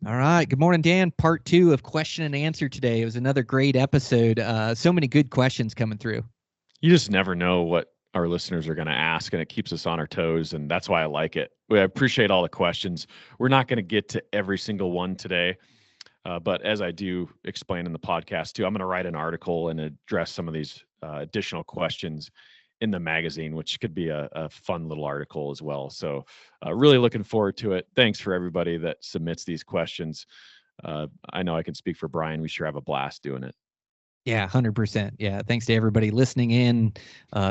All right. Good morning, Dan. Part 2 of question and answer today. It was another great episode. So many good questions coming through. You just never know what our listeners are going to ask, and it keeps us on our toes, and that's why I like it. We appreciate all the questions. We're not going to get to every single one today, but as I do explain in the podcast too, I'm going to write an article and address some of these additional questions in the magazine, which could be a fun little article as well. So really looking forward to it. Thanks for everybody that submits these questions. I know I can speak for Brian. We sure have a blast doing it. Yeah, 100%. Yeah. Thanks to everybody listening in,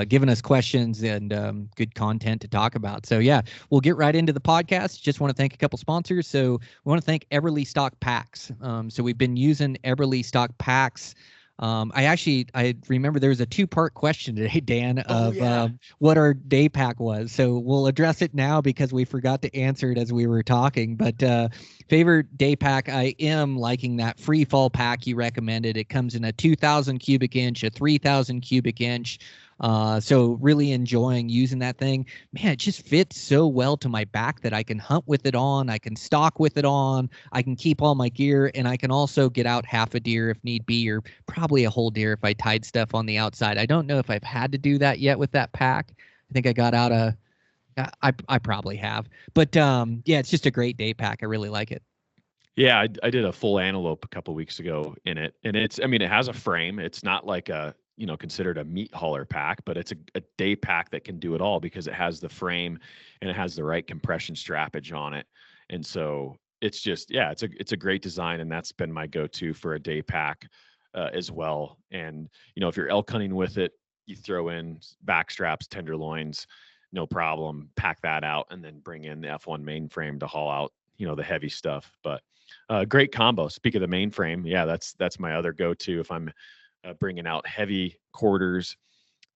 giving us questions and good content to talk about. So yeah, we'll get right into the podcast. Just want to thank a couple sponsors. So we want to thank Everly Stock Packs. So we've been using Everly Stock Packs. I remember there was a 2-part question today, Dan, of what our day pack was. So we'll address it now because we forgot to answer it as we were talking. But favorite day pack, I am liking that free fall pack you recommended. It comes in a 2,000 cubic inch, a 3,000 cubic inch. So really enjoying using that thing. Man, it just fits so well to my back that I can hunt with it on, I can stalk with it on, I can keep all my gear, and I can also get out half a deer if need be, or probably a whole deer if I tied stuff on the outside. I don't know if I've had to do that yet with that pack. I think I got out I probably have. But yeah, it's just a great day pack. I really like it. Yeah, I did a full antelope a couple weeks ago in it, and it has a frame. It's not like considered a meat hauler pack, but it's a day pack that can do it all because it has the frame and it has the right compression strappage on it. And so it's just, it's a great design, and that's been my go-to for a day pack as well. And, if you're elk hunting with it, you throw in back straps, tenderloins, no problem, pack that out, and then bring in the F1 mainframe to haul out, the heavy stuff. But great combo. Speak of the mainframe, yeah, that's my other go-to if I'm bringing out heavy quarters,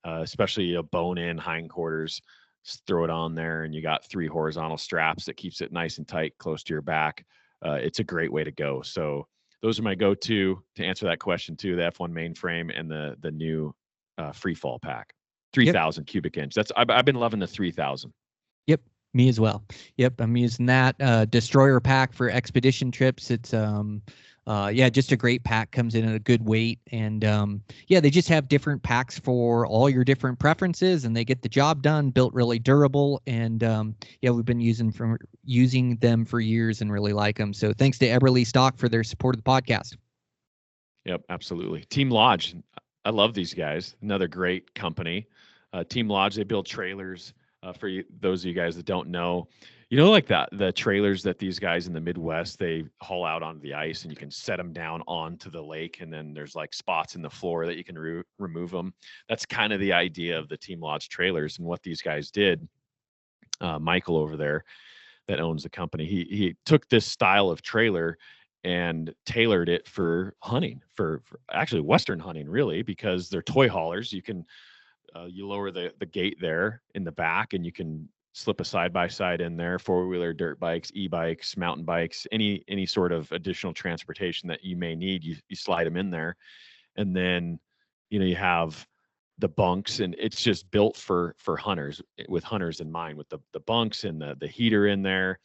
especially bone-in hindquarters. Just throw it on there, and you got 3 horizontal straps that keeps it nice and tight, close to your back. It's a great way to go. So those are my go-to to answer that question too: the F1 mainframe and the new free fall pack, 3,000 cubic inch. I've been loving the 3,000. Yep. Me as well. Yep. I'm using that destroyer pack for expedition trips. It's just a great pack, comes in at a good weight. And they just have different packs for all your different preferences, and they get the job done, built really durable. And we've been using them for years and really like them. So thanks to Everly Stock for their support of the podcast. Yep, absolutely. Team Lodge. I love these guys. Another great company. Team Lodge, they build trailers. For those of you guys that don't know, like that, the trailers that these guys in the Midwest, they haul out onto the ice, and you can set them down onto the lake, and then there's like spots in the floor that you can remove them. That's kind of the idea of the Team Lodge trailers. And what these guys did, Michael over there that owns the company, he took this style of trailer and tailored it for hunting, for actually Western hunting, really, because they're toy haulers. You can you lower the gate there in the back, and you can slip a side-by-side in there, 4-wheeler, dirt bikes, e-bikes, mountain bikes, any sort of additional transportation that you may need, you slide them in there. And then, you have the bunks, and it's just built for hunters, with hunters in mind, with the bunks and the heater in there,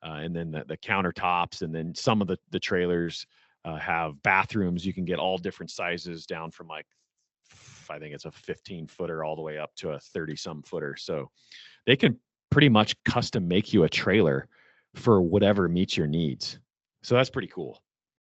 and then the countertops. And then some of the trailers have bathrooms. You can get all different sizes, down from like, I think it's a 15-footer all the way up to a 30-some footer. So they can pretty much custom make you a trailer for whatever meets your needs. So that's pretty cool.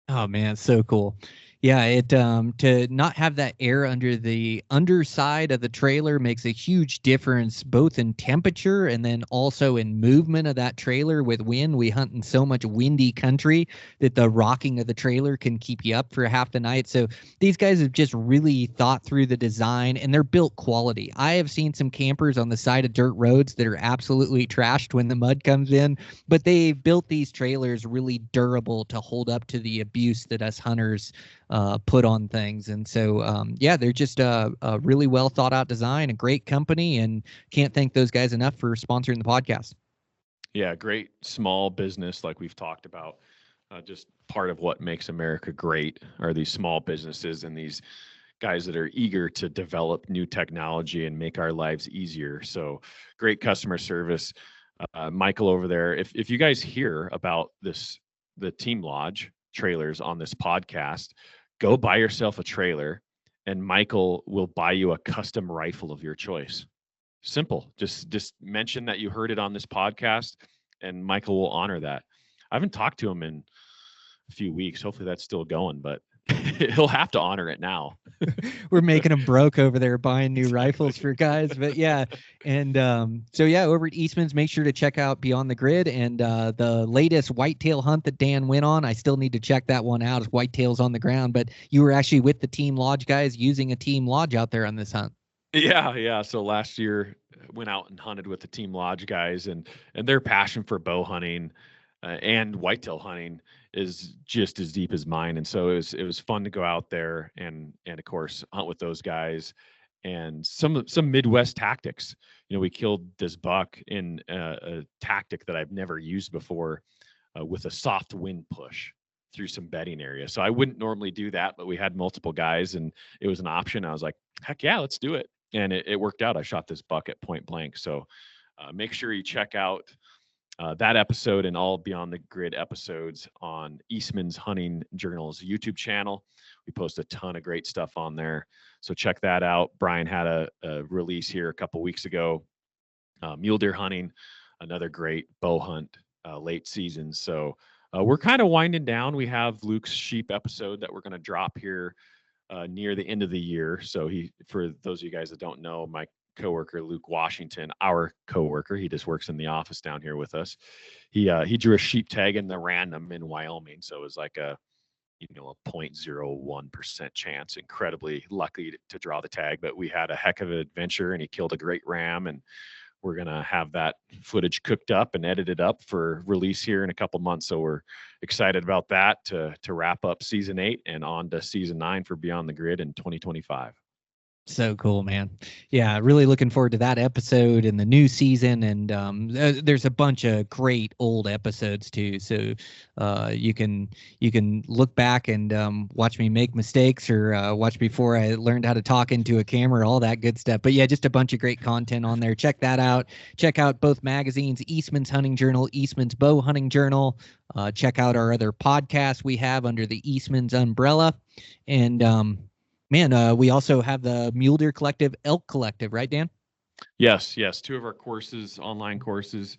Oh man, so cool. Yeah, it to not have that air under the underside of the trailer makes a huge difference, both in temperature and then also in movement of that trailer with wind. We hunt in so much windy country that the rocking of the trailer can keep you up for half the night. So these guys have just really thought through the design, and they're built quality. I have seen some campers on the side of dirt roads that are absolutely trashed when the mud comes in, but they've built these trailers really durable to hold up to the abuse that us hunters put on things. And so, they're just a really well thought out design, a great company, and can't thank those guys enough for sponsoring the podcast. Yeah, great small business, like we've talked about. Just part of what makes America great are these small businesses and these guys that are eager to develop new technology and make our lives easier. So great customer service. Michael over there, if you guys hear about this the Team Lodge trailers on this podcast, go buy yourself a trailer and Michael will buy you a custom rifle of your choice. Simple. Just mention that you heard it on this podcast and Michael will honor that. I haven't talked to him in a few weeks. Hopefully that's still going, but he'll have to honor it now. We're making them broke over there buying new rifles for guys, but yeah. And so yeah, over at Eastman's, make sure to check out Beyond the Grid and the latest whitetail hunt that Dan went on. I still need to check that one out as whitetails on the ground, but you were actually with the Team Lodge guys using a Team Lodge out there on this hunt. Yeah. So last year went out and hunted with the Team Lodge guys, and their passion for bow hunting and whitetail hunting is just as deep as mine. And so it was fun to go out there and of course hunt with those guys and some Midwest tactics. We killed this buck in a tactic that I've never used before with a soft wind push through some bedding area. So I wouldn't normally do that, but we had multiple guys and it was an option. I was like, heck yeah, let's do it. And it worked out. I shot this buck at point blank. So make sure you check out that episode and all Beyond the Grid episodes on Eastman's Hunting Journal's YouTube channel. We post a ton of great stuff on there. So check that out. Brian had a release here a couple weeks ago. Mule deer hunting, another great bow hunt late season. So we're kind of winding down. We have Luke's sheep episode that we're going to drop here near the end of the year. So for those of you guys that don't know, my coworker Luke Washington, our coworker, he just works in the office down here with us. He drew a sheep tag in the random in Wyoming, so it was like a 0.01% chance. Incredibly lucky to draw the tag, but we had a heck of an adventure, and he killed a great ram, and we're gonna have that footage cooked up and edited up for release here in a couple months. So we're excited about that to wrap up season 8 and on to season 9 for Beyond the Grid in 2025. So cool, man. Yeah, really looking forward to that episode and the new season. And there's a bunch of great old episodes too. So you can look back and watch me make mistakes or watch before I learned how to talk into a camera, all that good stuff. But yeah, just a bunch of great content on there. Check that out. Check out both magazines, Eastman's Hunting Journal, Eastman's Bow Hunting Journal. Check out our other podcasts we have under the Eastman's umbrella. And man, we also have the Mule Deer Collective, Elk Collective, right, Dan? Yes. 2 of our courses, online courses.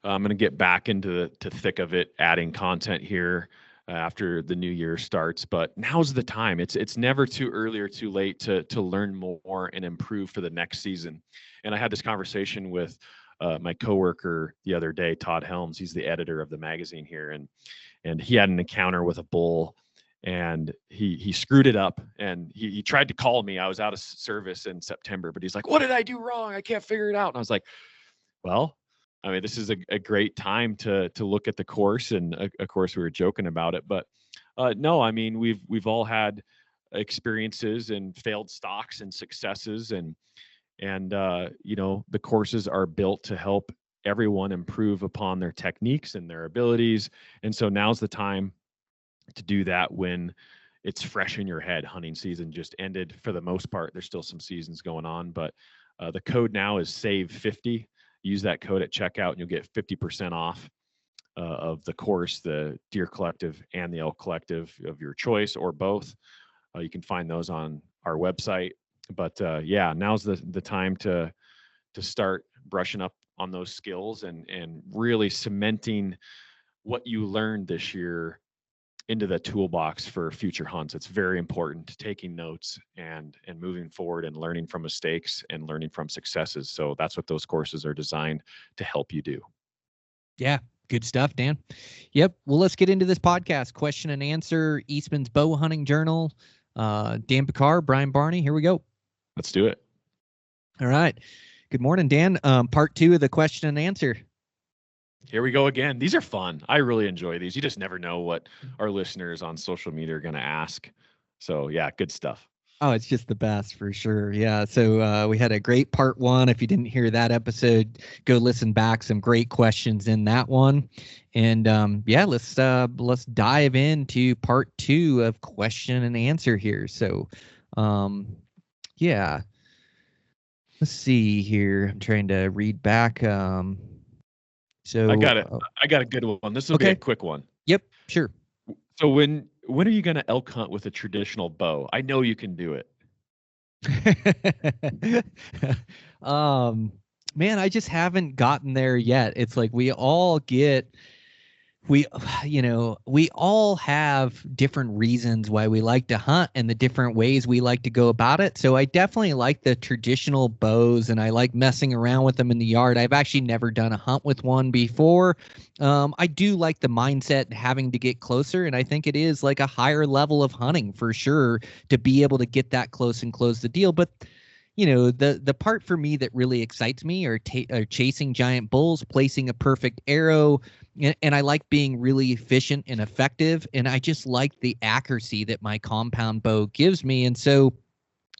I'm going to get back into the thick of it, adding content here after the new year starts. But now's the time. It's never too early or too late to learn more and improve for the next season. And I had this conversation with my coworker the other day, Todd Helms. He's the editor of the magazine here, and he had an encounter with a bull. And he screwed it up, and he tried to call me. I was out of service in September, but he's like, "What did I do wrong? I can't figure it out." And I was like, "Well, I mean, this is a great time to look at the course." And of course, we were joking about it, but no, I mean, we've all had experiences and failed stocks and successes, and the courses are built to help everyone improve upon their techniques and their abilities. And so now's the time to do that when it's fresh in your head. Hunting season just ended for the most part. There's still some seasons going on, but the code now is SAVE50. Use that code at checkout and you'll get 50% off of the course, the Deer Collective and the Elk Collective of your choice, or both. You can find those on our website. But yeah, now's the time to start brushing up on those skills and really cementing what you learned this year into the toolbox for future hunts. It's very important, taking notes and moving forward and learning from mistakes and learning from successes. So that's what those courses are designed to help you do. Yeah, good stuff, Dan. Yep. Well, let's get into this podcast. Question and answer, Eastman's Bow Hunting Journal. Dan Pickar, Brian Barney. Here we go. Let's do it. All right. Good morning, Dan. Part 2 of the question and answer. Here we go again. These are fun. I really enjoy these. You just never know what our listeners on social media are going to ask. So yeah, good stuff. Oh, it's just the best for sure. Yeah. So we had a great part 1. If you didn't hear that episode, go listen back. Some great questions in that one. And yeah, let's dive into part 2 of question and answer here. So yeah, let's see here. I'm trying to read back. So I got a good one. This will be a quick one. Yep. Sure. So when are you going to elk hunt with a traditional bow? I know you can do it. um Man, I just haven't gotten there yet. It's like we we all have different reasons why we like to hunt and the different ways we like to go about it. So I definitely like the traditional bows, and I like messing around with them in the yard. I've actually never done a hunt with one before. I do like the mindset having to get closer, and I think it is like a higher level of hunting for sure to be able to get that close and close the deal. But the part for me that really excites me are chasing giant bulls, placing a perfect arrow, and I like being really efficient and effective, and I just like the accuracy that my compound bow gives me. And so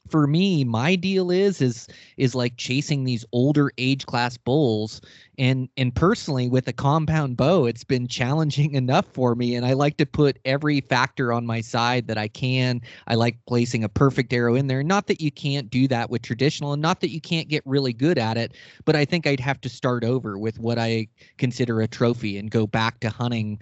for me, my deal is like chasing these older age class bulls, and personally with a compound bow, it's been challenging enough for me, and I like to put every factor on my side that I can. I like placing a perfect arrow in there. Not that you can't do that with traditional, and not that you can't get really good at it, but I think I'd have to start over with what I consider a trophy and go back to hunting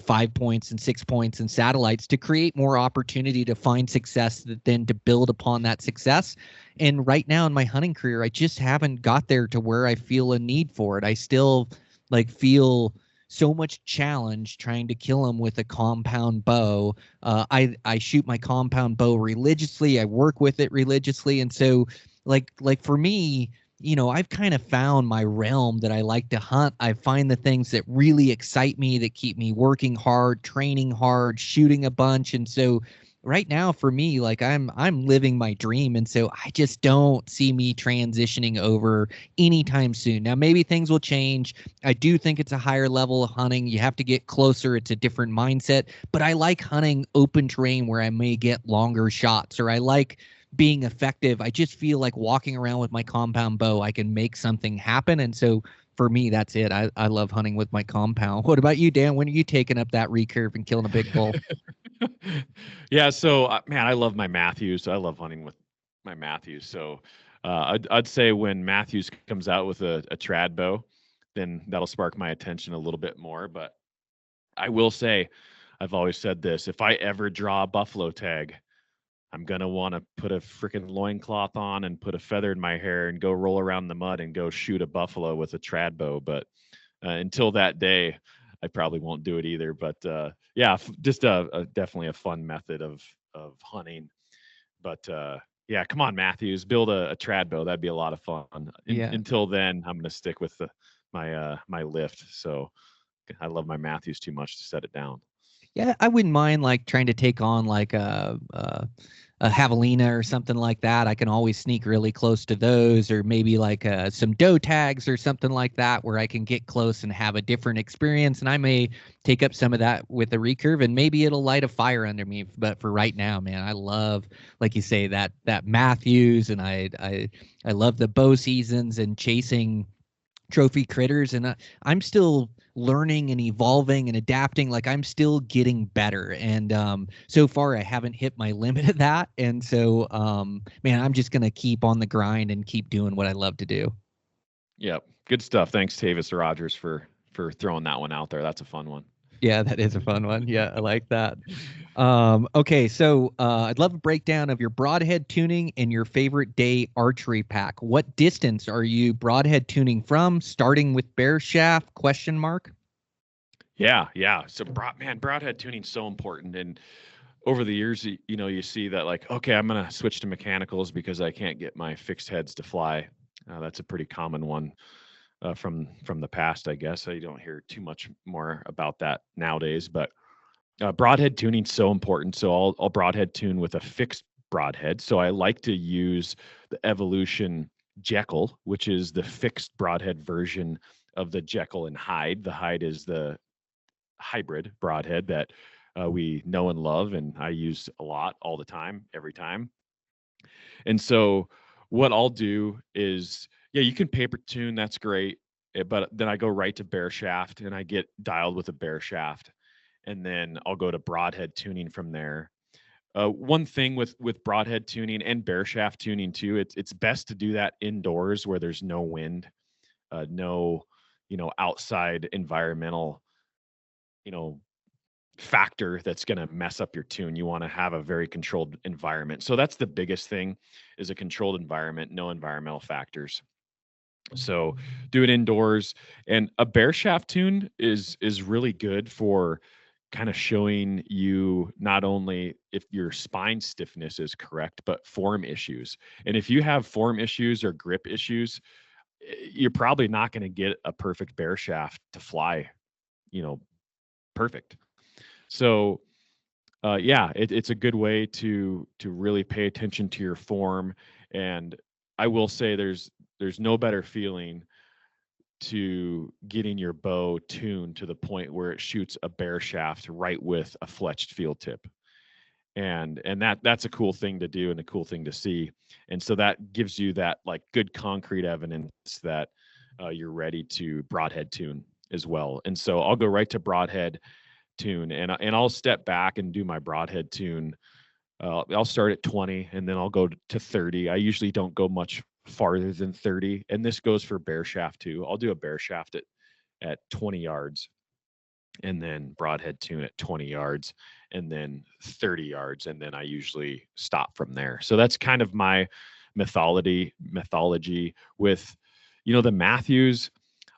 5 points and 6 points and satellites to create more opportunity to find success, than to build upon that success. And right now in my hunting career, I just haven't got there to where I feel a need for it. I still like feel so much challenge trying to kill them with a compound bow. I shoot my compound bow religiously. I work with it religiously. And so like for me, I've kind of found my realm that I like to hunt. I find the things that really excite me, that keep me working hard, training hard, shooting a bunch. And so right now for me, like I'm living my dream. And so I just don't see me transitioning over anytime soon. Now, maybe things will change. I do think it's a higher level of hunting. You have to get closer. It's a different mindset, but I like hunting open terrain where I may get longer shots, or I like being effective. I just feel like walking around with my compound bow, I can make something happen. And so for me, that's it. I love hunting with my compound. What about you, Dan? When are you taking up that recurve and killing a big bull? Yeah, so man, I love my Matthews. I love hunting with my Matthews. So I'd say when Matthews comes out with a trad bow, then that'll spark my attention a little bit more. But I will say, I've always said this: if I ever draw a buffalo tag, I'm gonna want to put a freaking loincloth on and put a feather in my hair and go roll around in the mud and go shoot a buffalo with a trad bow. But until that day, I probably won't do it either. But yeah, just definitely a fun method of hunting. But yeah, come on, Matthews, build a trad bow. That'd be a lot of fun. Yeah. Until then, I'm gonna stick with my lift. So I love my Matthews too much to set it down. Yeah, I wouldn't mind like trying to take on like a javelina or something like that. I can always sneak really close to those, or maybe like some doe tags or something like that, where I can get close and have a different experience. And I may take up some of that with the recurve, and maybe it'll light a fire under me. But for right now, man, I love, like you say, that Matthews, and I love the bow seasons and chasing trophy critters, and I'm still learning and evolving and adapting. Like I'm still getting better, and so far I haven't hit my limit of that. And so man, I'm just gonna keep on the grind and keep doing what I love to do. Yep, good stuff. Thanks, Tavis Rogers, for throwing that one out there. That's a fun one. Yeah, that is a fun one. Yeah, I like that. Okay, so I'd love a breakdown of your broadhead tuning and your favorite day archery pack. What distance are you broadhead tuning from? Starting with bear shaft? Question mark. Yeah. So broadhead tuning is so important. And over the years, you see that like, okay, I'm gonna switch to mechanicals because I can't get my fixed heads to fly. That's a pretty common one from the past, I guess. You don't hear too much more about that nowadays, but broadhead tuning is so important. So I'll broadhead tune with a fixed broadhead. So I like to use the Evolution Jekyll, which is the fixed broadhead version of the Jekyll and Hyde. The Hyde is the hybrid broadhead that we know and love, and I use a lot, all the time, every time. And so what I'll do is, yeah, you can paper tune, that's great. But then I go right to bear shaft and I get dialed with a bear shaft. And then I'll go to broadhead tuning from there. One thing with broadhead tuning and bear shaft tuning too, it's best to do that indoors where there's no wind, no, outside environmental, you know, factor that's going to mess up your tune. You want to have a very controlled environment. So that's the biggest thing, is a controlled environment, no environmental factors. So do it indoors. And a bare shaft tune is really good for kind of showing you not only if your spine stiffness is correct, but form issues. And if you have form issues or grip issues, you're probably not going to get a perfect bare shaft to fly, perfect. So it's a good way to really pay attention to your form. And I will say there's no better feeling to getting your bow tuned to the point where it shoots a bare shaft right with a fletched field tip. And that's a cool thing to do and a cool thing to see. And so that gives you that like good concrete evidence that you're ready to broadhead tune as well. And so I'll go right to broadhead tune, and I'll step back and do my broadhead tune. I'll start at 20 and then I'll go to 30. I usually don't go much farther than 30. And this goes for bare shaft too. I'll do a bare shaft at 20 yards and then broadhead tune at 20 yards and then 30 yards. And then I usually stop from there. So that's kind of my methodology with, the Matthews.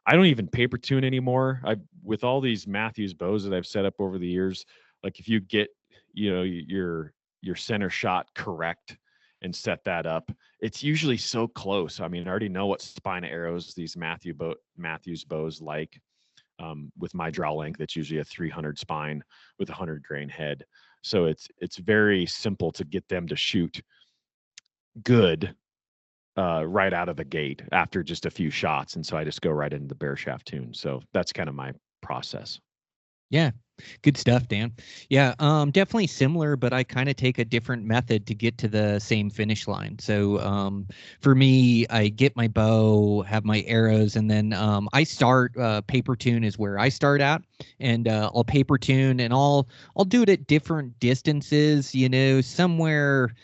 I don't even paper tune anymore. With all these Matthews bows that I've set up over the years, like if you get, your center shot correct and set that up, it's usually so close. I mean, I already know what spine of arrows these Matthews bows like. With my draw length, it's usually a 300 spine with a 100 grain head. So it's very simple to get them to shoot good right out of the gate after just a few shots. And so I just go right into the bare shaft tune. So that's kind of my process. Yeah. Good stuff, Dan. Yeah, definitely similar, but I kind of take a different method to get to the same finish line. So for me, I get my bow, have my arrows, and then I start paper tune is where I start at, and I'll paper tune, and I'll do it at different distances. Somewhere.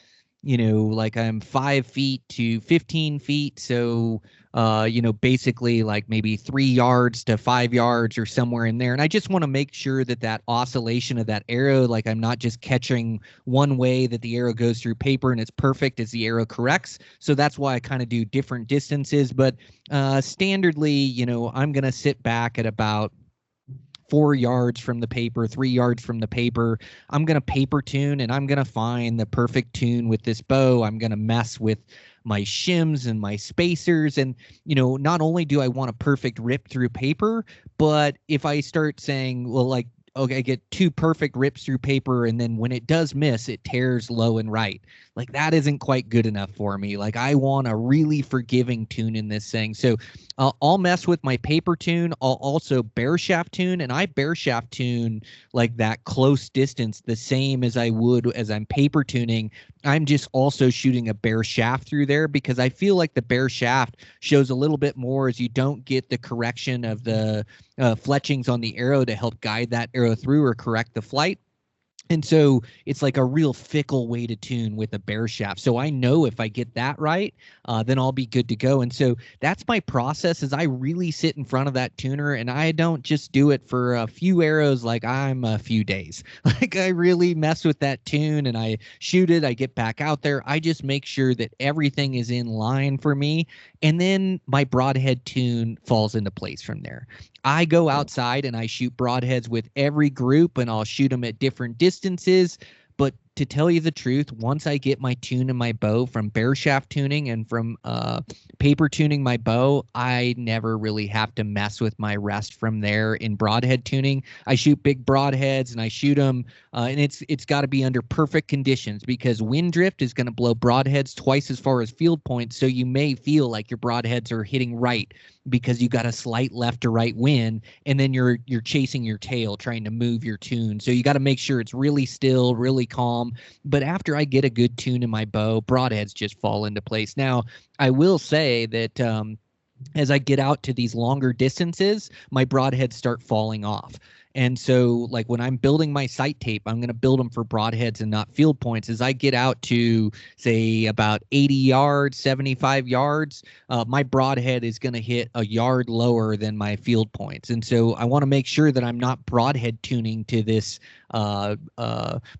Like I'm 5 feet to 15 feet. So, basically like maybe 3 yards to 5 yards or somewhere in there. And I just want to make sure that oscillation of that arrow, like I'm not just catching one way that the arrow goes through paper and it's perfect as the arrow corrects. So that's why I kind of do different distances. But standardly, I'm going to sit back at about 4 yards from the paper, 3 yards from the paper. I'm going to paper tune and I'm going to find the perfect tune with this bow. I'm going to mess with my shims and my spacers. And, not only do I want a perfect rip through paper, but if I start saying, well, like, okay, I get 2 perfect rips through paper, and then when it does miss, it tears low and right. Like that isn't quite good enough for me. Like I want a really forgiving tune in this thing. So I'll mess with my paper tune. I'll also bare shaft tune, and I bare shaft tune like that close distance, the same as I would as I'm paper tuning. I'm just also shooting a bare shaft through there because I feel like the bare shaft shows a little bit more as you don't get the correction of the fletchings on the arrow to help guide that arrow through or correct the flight. And so it's like a real fickle way to tune with a bare shaft. So I know if I get that right, then I'll be good to go. And so that's my process is I really sit in front of that tuner and I don't just do it for a few arrows like I'm a few days. Like I really mess with that tune and I shoot it. I get back out there. I just make sure that everything is in line for me. And then my broadhead tune falls into place from there. I go outside and I shoot broadheads with every group and I'll shoot them at different distances. But to tell you the truth, once I get my tune in my bow from bare shaft tuning and from paper tuning my bow, I never really have to mess with my rest from there in broadhead tuning. I shoot big broadheads and I shoot them and it's got to be under perfect conditions because wind drift is going to blow broadheads twice as far as field points. So you may feel like your broadheads are hitting right because you got a slight left to right wind and then you're chasing your tail trying to move your tune. So you got to make sure it's really still, really calm. But after I get a good tune in my bow, broadheads just fall into place. Now, I will say that as I get out to these longer distances, my broadheads start falling off. And so like when I'm building my sight tape, I'm going to build them for broadheads and not field points. As I get out to say about 80 yards, 75 yards, my broadhead is going to hit a yard lower than my field points. And so I want to make sure that I'm not broadhead tuning to this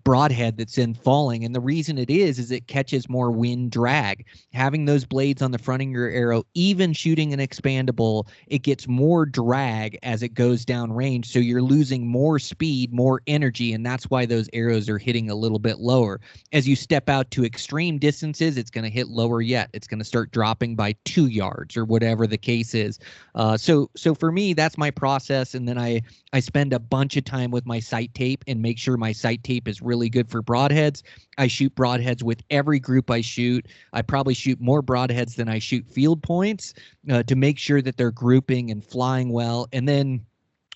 broadhead that's in falling. And the reason it is it catches more wind drag. Having those blades on the front of your arrow, even shooting an expandable, it gets more drag as it goes down range. So you're losing more speed, more energy, and that's why those arrows are hitting a little bit lower. As you step out to extreme distances, it's going to hit lower yet. It's going to start dropping by 2 yards or whatever the case is. So for me, that's my process. And then I spend a bunch of time with my sight tape and make sure my sight tape is really good for broadheads. I shoot broadheads with every group I shoot. I probably shoot more broadheads than I shoot field points to make sure that they're grouping and flying well. And then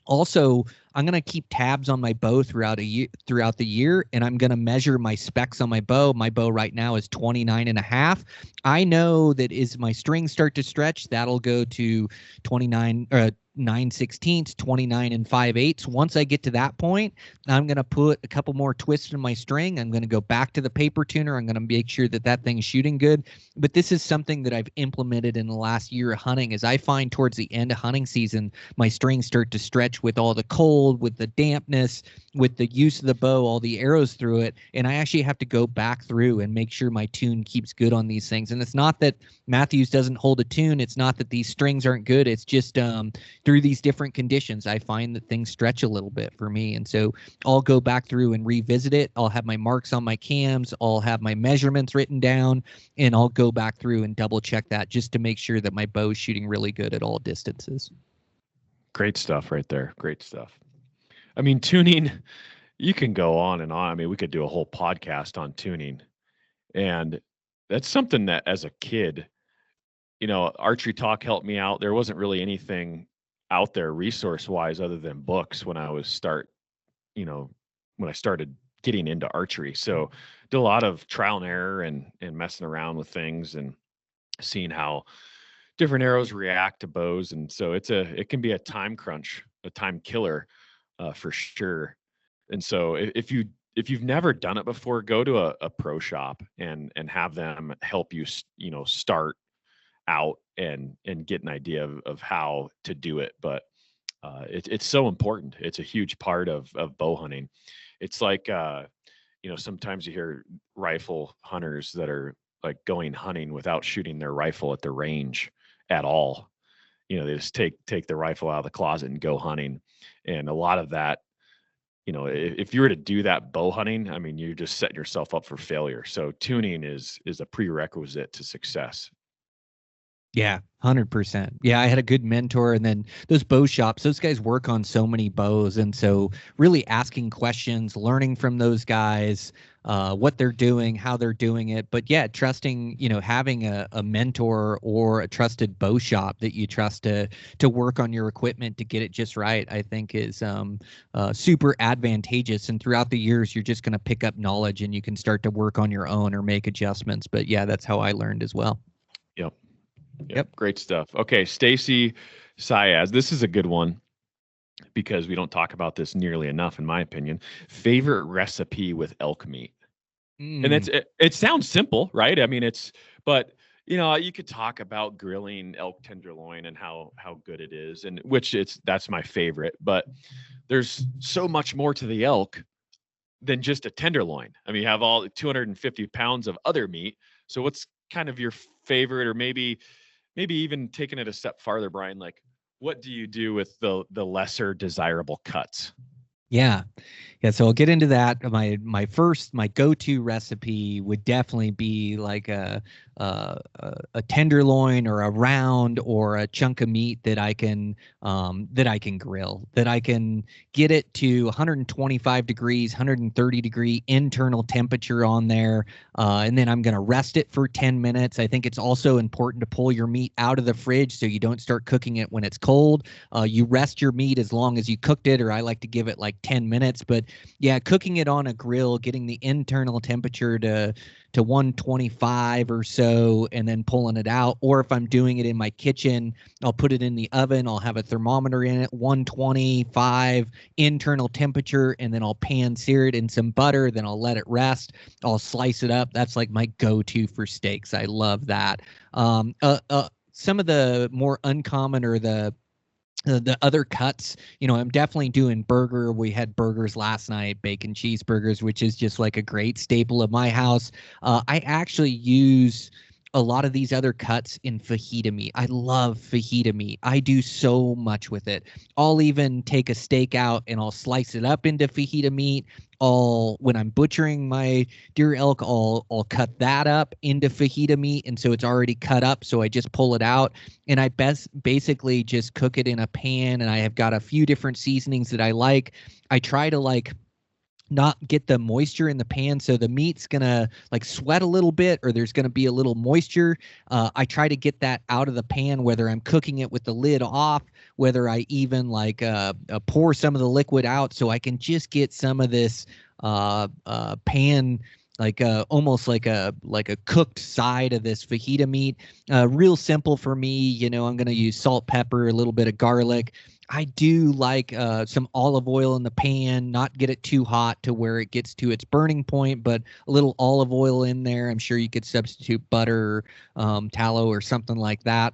also, I'm going to keep tabs on my bow throughout the year, and I'm going to measure my specs on my bow. My bow right now is 29.5. I know that as my strings start to stretch, that'll go to 29 9/16, 29 5/8. Once I get to that point, I'm going to put a couple more twists in my string. I'm going to go back to the paper tuner. I'm going to make sure that that thing's shooting good. But this is something that I've implemented in the last year of hunting. As I find towards the end of hunting season, my strings start to stretch with all the cold, with the dampness, with the use of the bow, all the arrows through it. And I actually have to go back through and make sure my tune keeps good on these things. And it's not that Matthews doesn't hold a tune. It's not that these strings aren't good. It's just through these different conditions, I find that things stretch a little bit for me. And so I'll go back through and revisit it. I'll have my marks on my cams. I'll have my measurements written down, and I'll go back through and double check that just to make sure that my bow is shooting really good at all distances. Great stuff right there. Great stuff. I mean, tuning, you can go on and on. I mean, we could do a whole podcast on tuning. And that's something that as a kid, Archery Talk helped me out. There wasn't really anything out there resource wise other than books when I started getting into archery. So did a lot of trial and error and messing around with things and seeing how different arrows react to bows. And so it can be a time crunch, a time killer for sure. And so if you've never done it before, go to a pro shop and have them help you, start out and get an idea of how to do it. But it's so important. It's a huge part of bow hunting. It's like, sometimes you hear rifle hunters that are like going hunting without shooting their rifle at the range at all. They just take the rifle out of the closet and go hunting. And a lot of that, if you were to do that bow hunting, I mean, you're just setting yourself up for failure. So tuning is a prerequisite to success. Yeah, 100%. Yeah, I had a good mentor, and then those bow shops, those guys work on so many bows. And so really asking questions, learning from those guys, what they're doing, how they're doing it. But yeah, trusting, having a mentor or a trusted bow shop that you trust to work on your equipment to get it just right, I think is super advantageous. And throughout the years, you're just going to pick up knowledge and you can start to work on your own or make adjustments. But yeah, that's how I learned as well. Yep. Great stuff. Okay. Stacy Syaz. This is a good one because we don't talk about this nearly enough, in my opinion. Favorite recipe with elk meat. And it sounds simple, right? I mean, but you could talk about grilling elk tenderloin and how good it is, and that's my favorite, but there's so much more to the elk than just a tenderloin. I mean, you have all 250 pounds of other meat. So what's kind of your favorite, or maybe even taking it a step farther, Brian, like what do you do with the lesser desirable cuts? Yeah. So I'll get into that. My go-to recipe would definitely be like a tenderloin or a round or a chunk of meat that I can grill, that I can get it to 125 degrees, 130 degree internal temperature on there. And then I'm going to rest it for 10 minutes. I think it's also important to pull your meat out of the fridge so you don't start cooking it when it's cold. You rest your meat as long as you cooked it, or I like to give it like 10 minutes. But yeah, cooking it on a grill, getting the internal temperature to 125 or so, and then pulling it out. Or if I'm doing it in my kitchen, I'll put it in the oven. I'll have a thermometer in it, 125 internal temperature, and then I'll pan sear it in some butter. Then I'll let it rest. I'll slice it up. That's like my go-to for steaks. I love that. Some of the more uncommon or the other cuts, I'm definitely doing burger. We had burgers last night, bacon cheeseburgers, which is just like a great staple of my house. I actually use a lot of these other cuts in fajita meat. I love fajita meat. I do so much with it. I'll even take a steak out and I'll slice it up into fajita meat. When I'm butchering my deer elk, I'll cut that up into fajita meat, and so it's already cut up. So I just pull it out, and I basically just cook it in a pan. And I have got a few different seasonings that I like. I try to not get the moisture in the pan, so the meat's gonna sweat a little bit, or there's gonna be a little moisture. I try to get that out of the pan, whether I'm cooking it with the lid off, whether I even pour some of the liquid out, so I can just get some of this pan, almost like a cooked side of this fajita meat. Real simple for me. I'm gonna use salt, pepper, a little bit of garlic. I do like some olive oil in the pan, not get it too hot to where it gets to its burning point, but a little olive oil in there. I'm sure you could substitute butter, tallow, or something like that.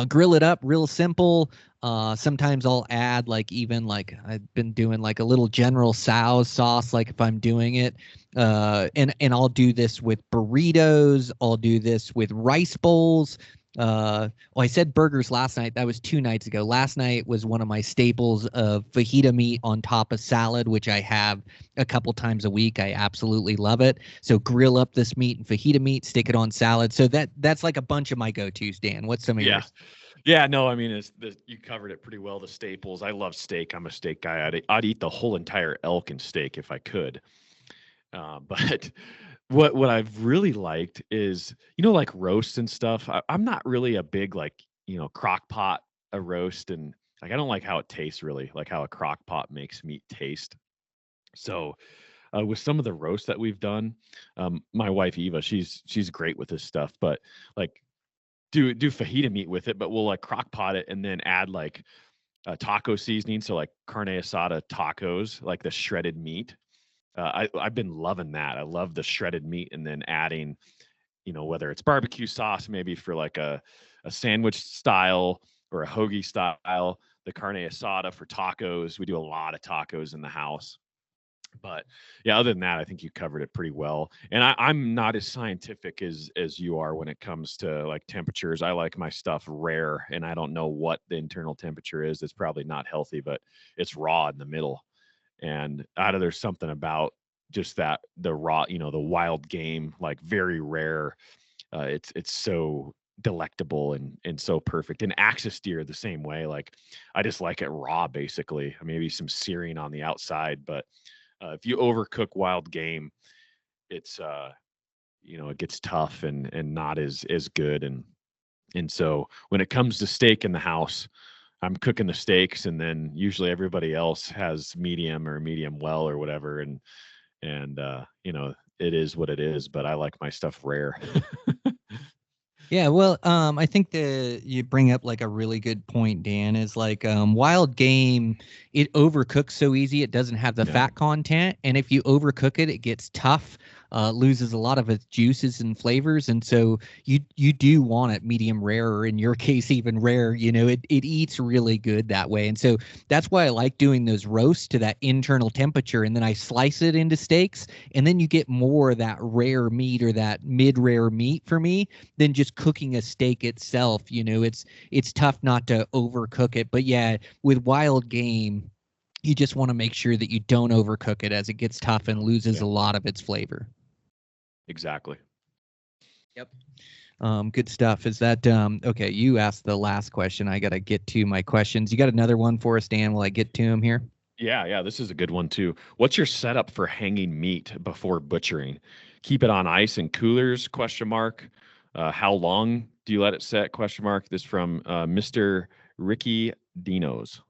Grill it up real simple. Sometimes I'll add I've been doing a little General Tso's sauce, if I'm doing it. And I'll do this with burritos. I'll do this with rice bowls. I said burgers last night. That was 2 nights ago. Last night was one of my staples of fajita meat on top of salad, which I have a couple times a week. I absolutely love it. So grill up this meat and fajita meat, stick it on salad. So that's like a bunch of my go-tos. Dan, what's some of yours? Yeah, no, I mean, you covered it pretty well. The staples. I love steak. I'm a steak guy. I'd eat the whole entire elk and steak if I could. But what I've really liked is, like roasts and stuff. I'm not really a big crock pot a roast, and I don't like how it tastes really, like how a crock pot makes meat taste. So with some of the roasts that we've done, my wife Eva, she's great with this stuff, but do fajita meat with it, but we'll crock pot it and then add taco seasoning, so carne asada tacos, like the shredded meat. I've been loving that. I love the shredded meat, and then adding, whether it's barbecue sauce, maybe for a sandwich style or a hoagie style, the carne asada for tacos. We do a lot of tacos in the house. But yeah, other than that, I think you covered it pretty well. And I'm not as scientific as you are when it comes to temperatures. I like my stuff rare, and I don't know what the internal temperature is. It's probably not healthy, but it's raw in the middle. And there's something about just that, the raw, the wild game, very rare. It's so delectable and so perfect. And axis deer the same way. I just like it raw, basically. Maybe some searing on the outside, but if you overcook wild game, it's it gets tough and not as good. And so when it comes to steak in the house, I'm cooking the steaks, and then usually everybody else has medium or medium well or whatever. And it is what it is, but I like my stuff rare. Yeah, well, I think you bring up a really good point, Dan, is wild game, it overcooks so easy. It doesn't have the fat content. And if you overcook it, it gets tough, loses a lot of its juices and flavors. And so you do want it medium rare, or in your case, even rare. It eats really good that way. And so that's why I like doing those roasts to that internal temperature. And then I slice it into steaks, and then you get more of that rare meat, or that mid-rare meat for me, than just cooking a steak itself. It's tough not to overcook it. But yeah, with wild game, you just want to make sure that you don't overcook it, as it gets tough and loses a lot of its flavor. Exactly. Yep. Good stuff. Is that okay? You asked the last question. I got to get to my questions. You got another one for us, Dan? Will I get to him here? Yeah. This is a good one too. What's your setup for hanging meat before butchering? Keep it on ice and coolers? ? How long do you let it set? ? This from Mr. Ricky Dinos.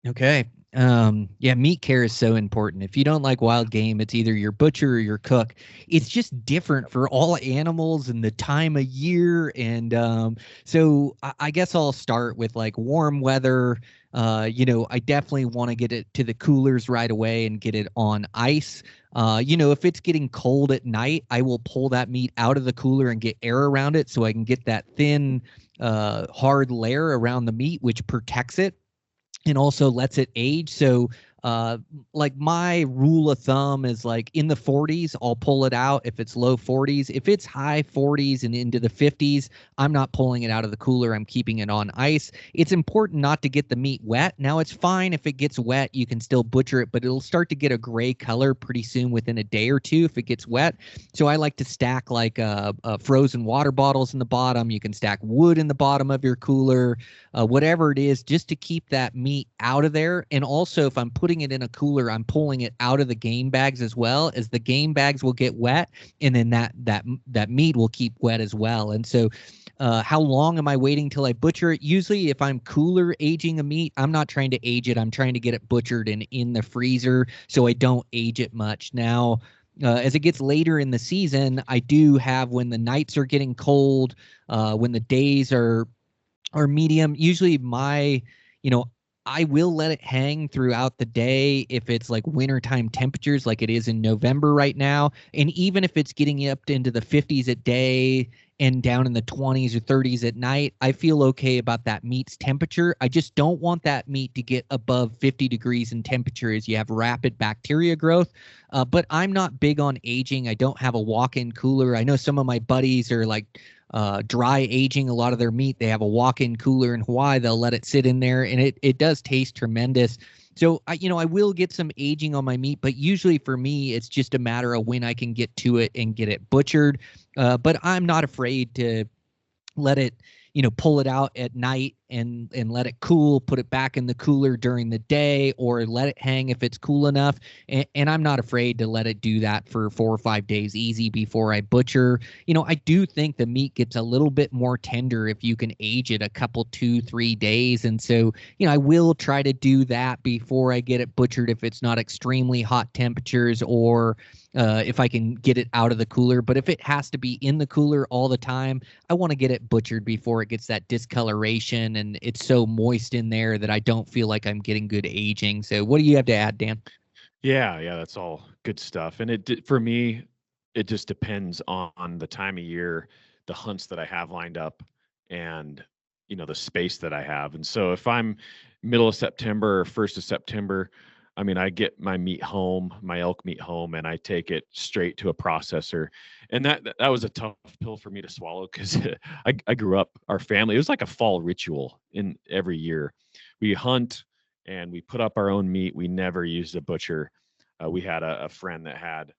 Okay. Yeah, meat care is so important. If you don't like wild game, it's either your butcher or your cook. It's just different for all animals and the time of year. And so I guess I'll start with like warm weather. I definitely want to get it to the coolers right away and get it on ice. If it's getting cold at night, I will pull that meat out of the cooler and get air around it so I can get that thin, hard layer around the meat, which protects it and also lets it age. So like my rule of thumb is like in the 40s, I'll pull it out if it's low 40s. If it's high 40s and into the 50s, I'm not pulling it out of the cooler. I'm keeping it on ice. It's important not to get the meat wet. Now it's fine if it gets wet, you can still butcher it, but it'll start to get a gray color pretty soon within a day or two if it gets wet. So I like to stack like frozen water bottles in the bottom. You can stack wood in the bottom of your cooler, whatever it is, just to keep that meat out of there. And also, if I'm putting it in a cooler, I'm pulling it out of the game bags as well, as the game bags will get wet, and then that meat will keep wet as well. And so, how long am I waiting till I butcher it? Usually, if I'm cooler aging a meat, I'm not trying to age it. I'm trying to get it butchered and in the freezer, so I don't age it much. Now, as it gets later in the season, I do have when the nights are getting cold, when the days are medium. Usually you know, I will let it hang throughout the day if it's like wintertime temperatures like it is in November right now. And even if it's getting up into the 50s at day and down in the 20s or 30s at night, I feel okay about that meat's temperature. I just don't want that meat to get above 50 degrees in temperature as you have rapid bacteria growth. But I'm not big on aging. I don't have a walk-in cooler. I know some of my buddies are like dry aging a lot of their meat. They have a walk-in cooler in Hawaii. They'll let it sit in there, and it does taste tremendous. So I will get some aging on my meat, but usually for me, it's just a matter of when I can get to it and get it butchered. But I'm not afraid to let it, pull it out at night and let it cool, put it back in the cooler during the day, or let it hang if it's cool enough. And I'm not afraid to let it do that for 4 or 5 days easy before I butcher. I do think the meat gets a little bit more tender if you can age it a couple, 2, 3 days. And so, I will try to do that before I get it butchered if it's not extremely hot temperatures, or if I can get it out of the cooler. But if it has to be in the cooler all the time, I want to get it butchered before it gets that discoloration and it's so moist in there that I don't feel like I'm getting good aging. So what do you have to add, Dan? Yeah, that's all good stuff. And for me, it just depends on the time of year, the hunts that I have lined up, and the space that I have. And so if I'm middle of September or 1st of September, I mean, I get my meat home, my elk meat home, and I take it straight to a processor. And that was a tough pill for me to swallow because I grew up, our family, it was like a fall ritual in every year. We hunt and we put up our own meat. We never used a butcher. We had a friend that had,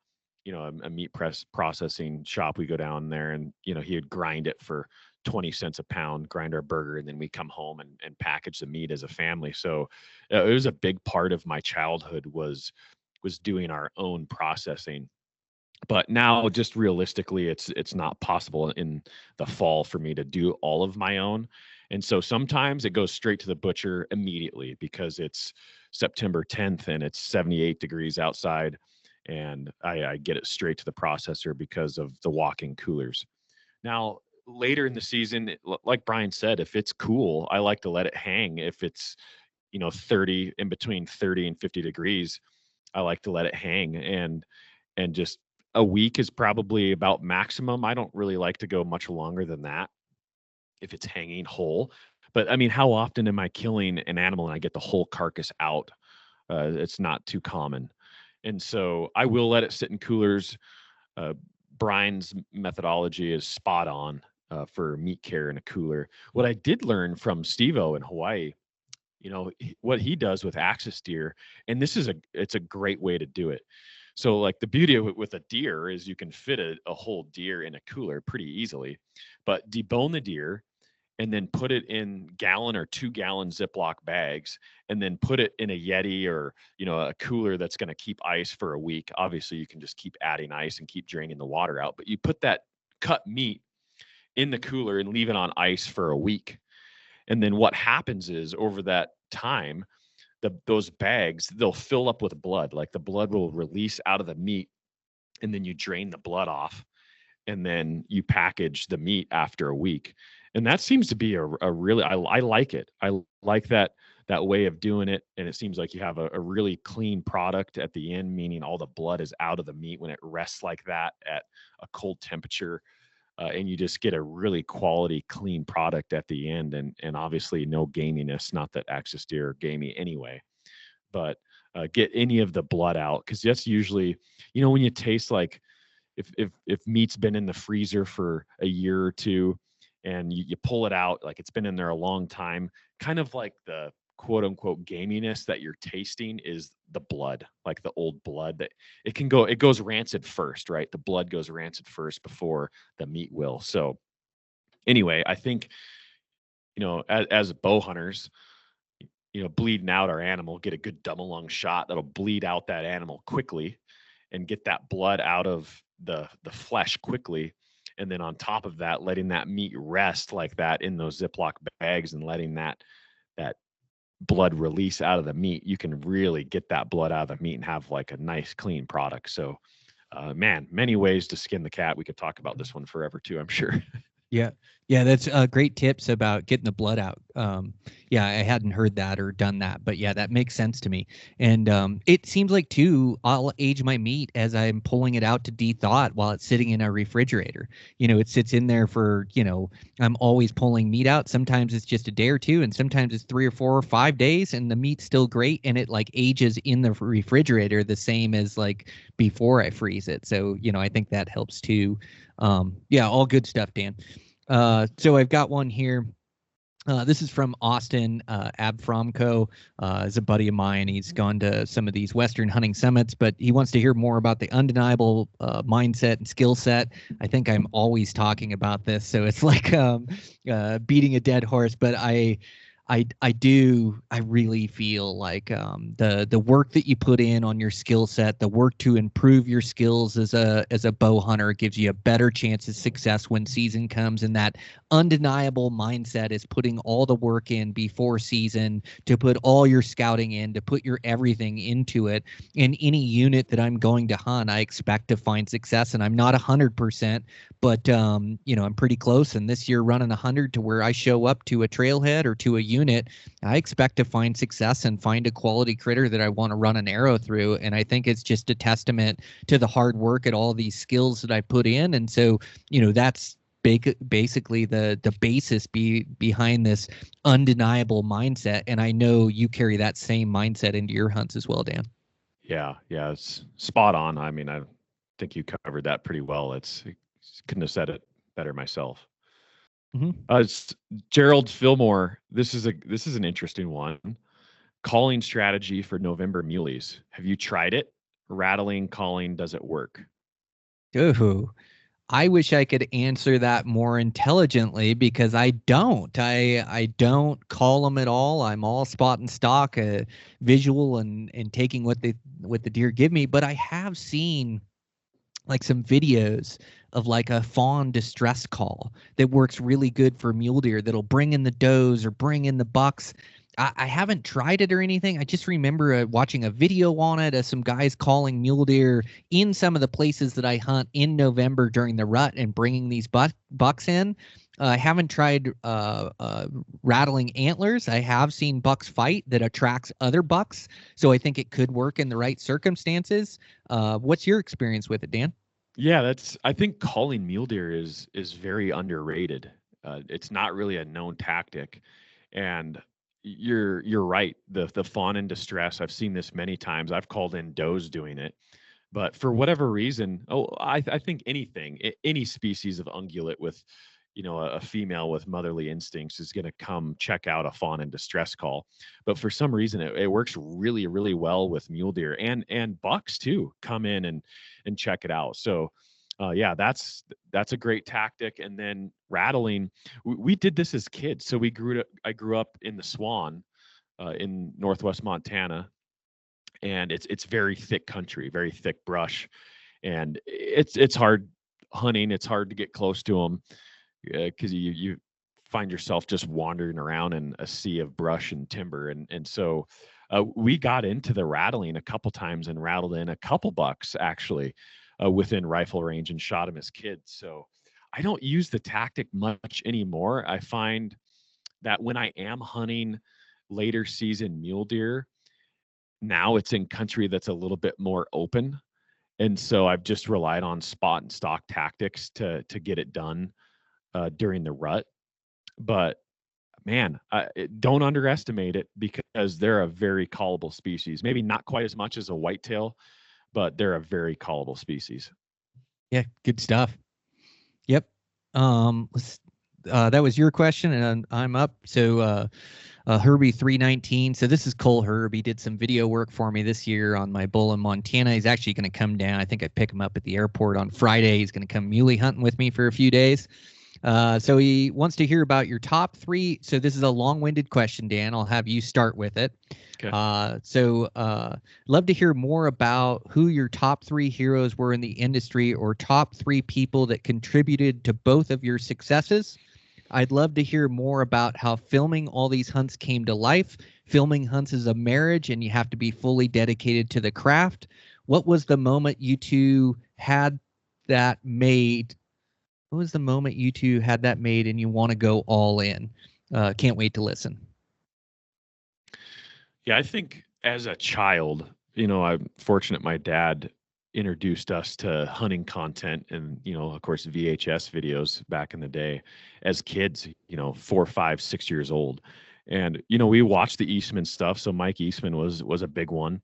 a meat processing shop. We go down there and, he would grind it for 20 cents a pound, grind our burger, and then we come home and package the meat as a family. So it was a big part of my childhood was doing our own processing. But now, just realistically, it's not possible in the fall for me to do all of my own. And so sometimes it goes straight to the butcher immediately because it's September 10th and it's 78 degrees outside, and I get it straight to the processor because of the walk-in coolers. Now, later in the season, like Brian said, if it's cool, I like to let it hang. If it's 30, in between 30 and 50 degrees, I like to let it hang, and just a week is probably about maximum. I don't really like to go much longer than that if it's hanging whole. But I mean, how often am I killing an animal and I get the whole carcass out? It's not too common. And so I will let it sit in coolers. Uh, Brian's methodology is spot on for meat care in a cooler. What I did learn from Steve-O in Hawaii, what he does with axis deer, and it's a great way to do it. So like the beauty of it with a deer is you can fit a whole deer in a cooler pretty easily, but debone the deer and then put it in gallon or 2-gallon Ziploc bags, and then put it in a Yeti or, a cooler that's going to keep ice for a week. Obviously you can just keep adding ice and keep draining the water out, but you put that cut meat in the cooler and leave it on ice for a week. And then what happens is over that time, those bags, they'll fill up with blood. Like the blood will release out of the meat, and then you drain the blood off, and then you package the meat after a week. And that seems to be a really, I like it. I like that way of doing it. And it seems like you have a really clean product at the end, meaning all the blood is out of the meat when it rests like that at a cold temperature. And you just get a really quality, clean product at the end. And obviously no gaminess, not that Axis deer are gamey anyway, but get any of the blood out. Cause that's usually, when you taste like, if meat's been in the freezer for a year or two and you pull it out, like it's been in there a long time, kind of like the quote unquote gaminess that you're tasting is the blood, like the old blood that it goes rancid first, right? The blood goes rancid first before the meat will. So anyway, I think, as bow hunters, bleeding out our animal, get a good double lung shot that'll bleed out that animal quickly and get that blood out of the flesh quickly. And then on top of that, letting that meat rest like that in those Ziploc bags and letting that blood release out of the meat, you can really get that blood out of the meat and have like a nice clean product. So man, many ways to skin the cat. We could talk about this one forever too, I'm sure. Yeah, that's great tips about getting the blood out. Yeah, I hadn't heard that or done that, but yeah, that makes sense to me. And it seems like too, I'll age my meat as I'm pulling it out to de-thaw it while it's sitting in a refrigerator. It sits in there for, I'm always pulling meat out. Sometimes it's just a day or two, and sometimes it's 3 or 4 or 5 days, and the meat's still great, and it like ages in the refrigerator the same as like before I freeze it. So, I think that helps too. Yeah, all good stuff, Dan. So I've got one here. This is from Austin Abfromco. Is a buddy of mine. He's gone to some of these Western hunting summits, but he wants to hear more about the undeniable mindset and skill set. I think I'm always talking about this, so it's like beating a dead horse, but I really feel like the work that you put in on your skill set, the work to improve your skills as a bow hunter gives you a better chance of success when season comes. And that undeniable mindset is putting all the work in before season, to put all your scouting in, to put your everything into it. In any unit that I'm going to hunt, I expect to find success, and I'm not 100%, but I'm pretty close. And this year running 100 to where I show up to a trailhead or to a unit, I expect to find success and find a quality critter that I want to run an arrow through. And I think it's just a testament to the hard work and all these skills that I put in. And so, that's basically the basis behind this undeniable mindset. And I know you carry that same mindset into your hunts as well, Dan. Yeah, it's spot on. I mean, I think you covered that pretty well. Couldn't have said it better myself. Mm-hmm. Gerald Fillmore, this is an interesting one. Calling strategy for November muleys. Have you tried it? Rattling, calling, does it work? Ooh, I wish I could answer that more intelligently, because I don't. I don't call them at all. I'm all spot and stock, visual and taking what the deer give me. But I have seen like some videos of like a fawn distress call that works really good for mule deer, that'll bring in the does or bring in the bucks. I haven't tried it or anything. I just remember watching a video on it of some guys calling mule deer in some of the places that I hunt in November during the rut and bringing these bucks in. I haven't tried rattling antlers. I have seen bucks fight that attracts other bucks, so I think it could work in the right circumstances. What's your experience with it, Dan? Yeah, I think calling mule deer is very underrated. It's not really a known tactic, and you're right. The fawn in distress, I've seen this many times. I've called in does doing it, but for whatever reason, I think any species of ungulate with, a female with motherly instincts is going to come check out a fawn in distress call. But for some reason, it works really, really well with mule deer, and bucks too come in and check it out. So yeah, that's a great tactic. And then rattling, we did this as kids. So I grew up in the Swan in Northwest Montana, and it's very thick country, very thick brush, and it's hard hunting. It's hard to get close to them because you find yourself just wandering around in a sea of brush and timber. And so we got into the rattling a couple times and rattled in a couple bucks actually within rifle range and shot them as kids. So I don't use the tactic much anymore. I find that when I am hunting later season mule deer, now it's in country that's a little bit more open. And so I've just relied on spot and stock tactics to get it done during the rut. But man, don't underestimate it because they're a very callable species. Maybe not quite as much as a whitetail, but they're a very callable species. Yeah, good stuff. Yep. That was your question, and I'm up. So Herbie 319. So this is Cole Herb. He did some video work for me this year on my bull in Montana. He's actually going to come down. I think I pick him up at the airport on Friday. He's going to come muley hunting with me for a few days. So he wants to hear about your top three. So this is a long-winded question, Dan. I'll have you start with it. Okay. Love to hear more about who your top three heroes were in the industry, or top three people that contributed to both of your successes. I'd love to hear more about how filming all these hunts came to life. Filming hunts is a marriage, and you have to be fully dedicated to the craft. What was the moment you two had that made? What was the moment you two had that made and you want to go all in? Can't wait to listen. Yeah, I think as a child, I'm fortunate my dad introduced us to hunting content and, of course, VHS videos back in the day as kids, 4, 5, 6 years old. And, we watched the Eastman stuff. So Mike Eastman was a big one.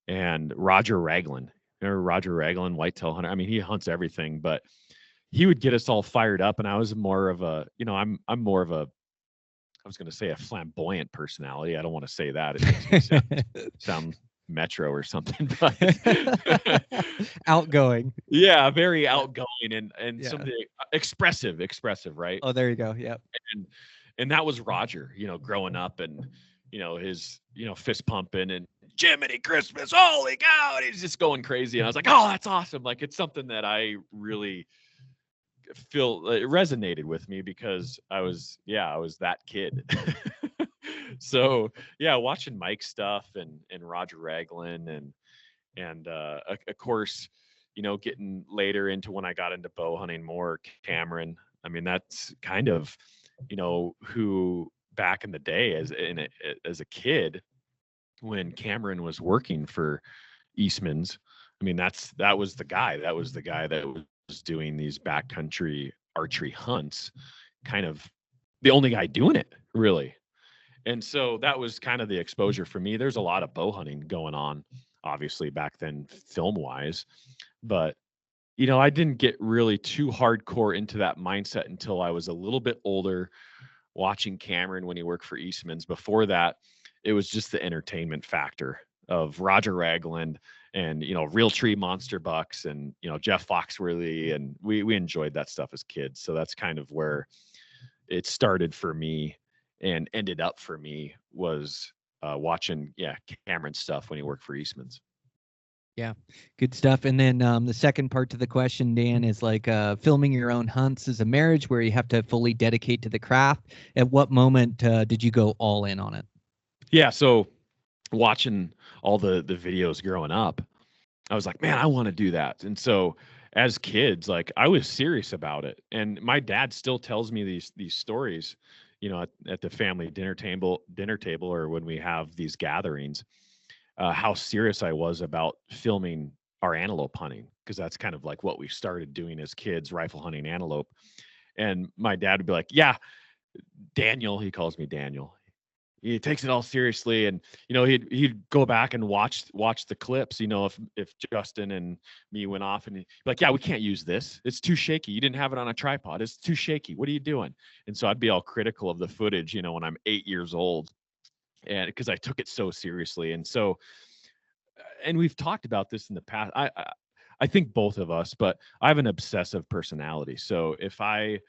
And Roger Raglan, remember Roger Raglan, whitetail hunter? I mean, he hunts everything, but he would get us all fired up. And I was more of a, I'm more of a, I was going to say a flamboyant personality. I don't want to say that. It makes me sound metro or something, but outgoing. Yeah, very outgoing and something expressive, right? Oh, there you go. Yep. And that was Roger, growing up and his fist pumping and Jiminy Christmas, holy cow, and he's just going crazy. And I was like, oh, that's awesome. Like, it's something that I really feel it resonated with me because I was that kid. So yeah, watching Mike's stuff and Roger Raglan and of course, getting later into when I got into bow hunting more, Cameron. I mean, that's kind of, who back in the day as a kid when Cameron was working for Eastman's. I mean, that was the guy that was doing these backcountry archery hunts, kind of the only guy doing it, really. And so that was kind of the exposure for me. There's a lot of bow hunting going on, obviously, back then, film wise. But, I didn't get really too hardcore into that mindset until I was a little bit older, watching Cameron when he worked for Eastman's. Before that, it was just the entertainment factor of Roger Ragland and, Real Tree Monster Bucks and, Jeff Foxworthy. And we enjoyed that stuff as kids. So that's kind of where it started for me. And ended up for me was watching, Cameron's stuff when he worked for Eastman's. Yeah, good stuff. And then the second part to the question, Dan, is like filming your own hunts is a marriage where you have to fully dedicate to the craft. At what moment did you go all in on it? Yeah, so watching all the videos growing up, I was like, man, I want to do that. And so as kids, like, I was serious about it. And my dad still tells me these stories, at the family dinner table, or when we have these gatherings, how serious I was about filming our antelope hunting, because that's kind of like what we started doing as kids, rifle hunting antelope. And my dad would be like, yeah, Daniel, he calls me Daniel. He takes it all seriously, and he'd go back and watch the clips. If Justin and me went off, and he'd be like, yeah, we can't use this. It's too shaky. You didn't have it on a tripod. It's too shaky. What are you doing? And so I'd be all critical of the footage, when I'm 8 years old, and because I took it so seriously. And so, and we've talked about this in the past. I think both of us, but I have an obsessive personality. So if I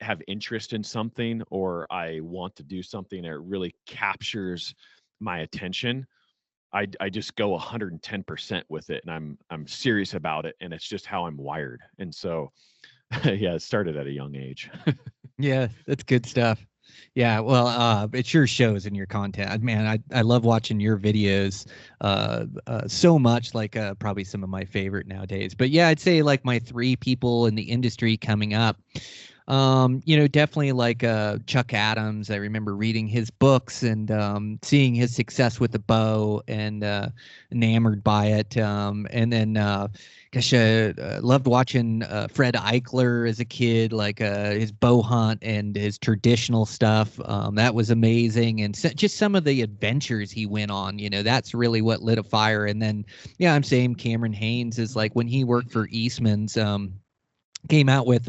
have interest in something or I want to do something that really captures my attention, I just go 110% with it, and I'm serious about it, and it's just how I'm wired. And so yeah, it started at a young age. Yeah, that's good stuff. Yeah, well, it sure shows in your content. Man, I love watching your videos so much, like probably some of my favorite nowadays. But yeah, I'd say like my three people in the industry coming up. Definitely like Chuck Adams. I remember reading his books and seeing his success with the bow and enamored by it. And then gosh, loved watching Fred Eichler as a kid, like his bow hunt and his traditional stuff. That was amazing. And just some of the adventures he went on, that's really what lit a fire. And then, yeah, I'm saying Cameron Haynes is like when he worked for Eastman's, came out with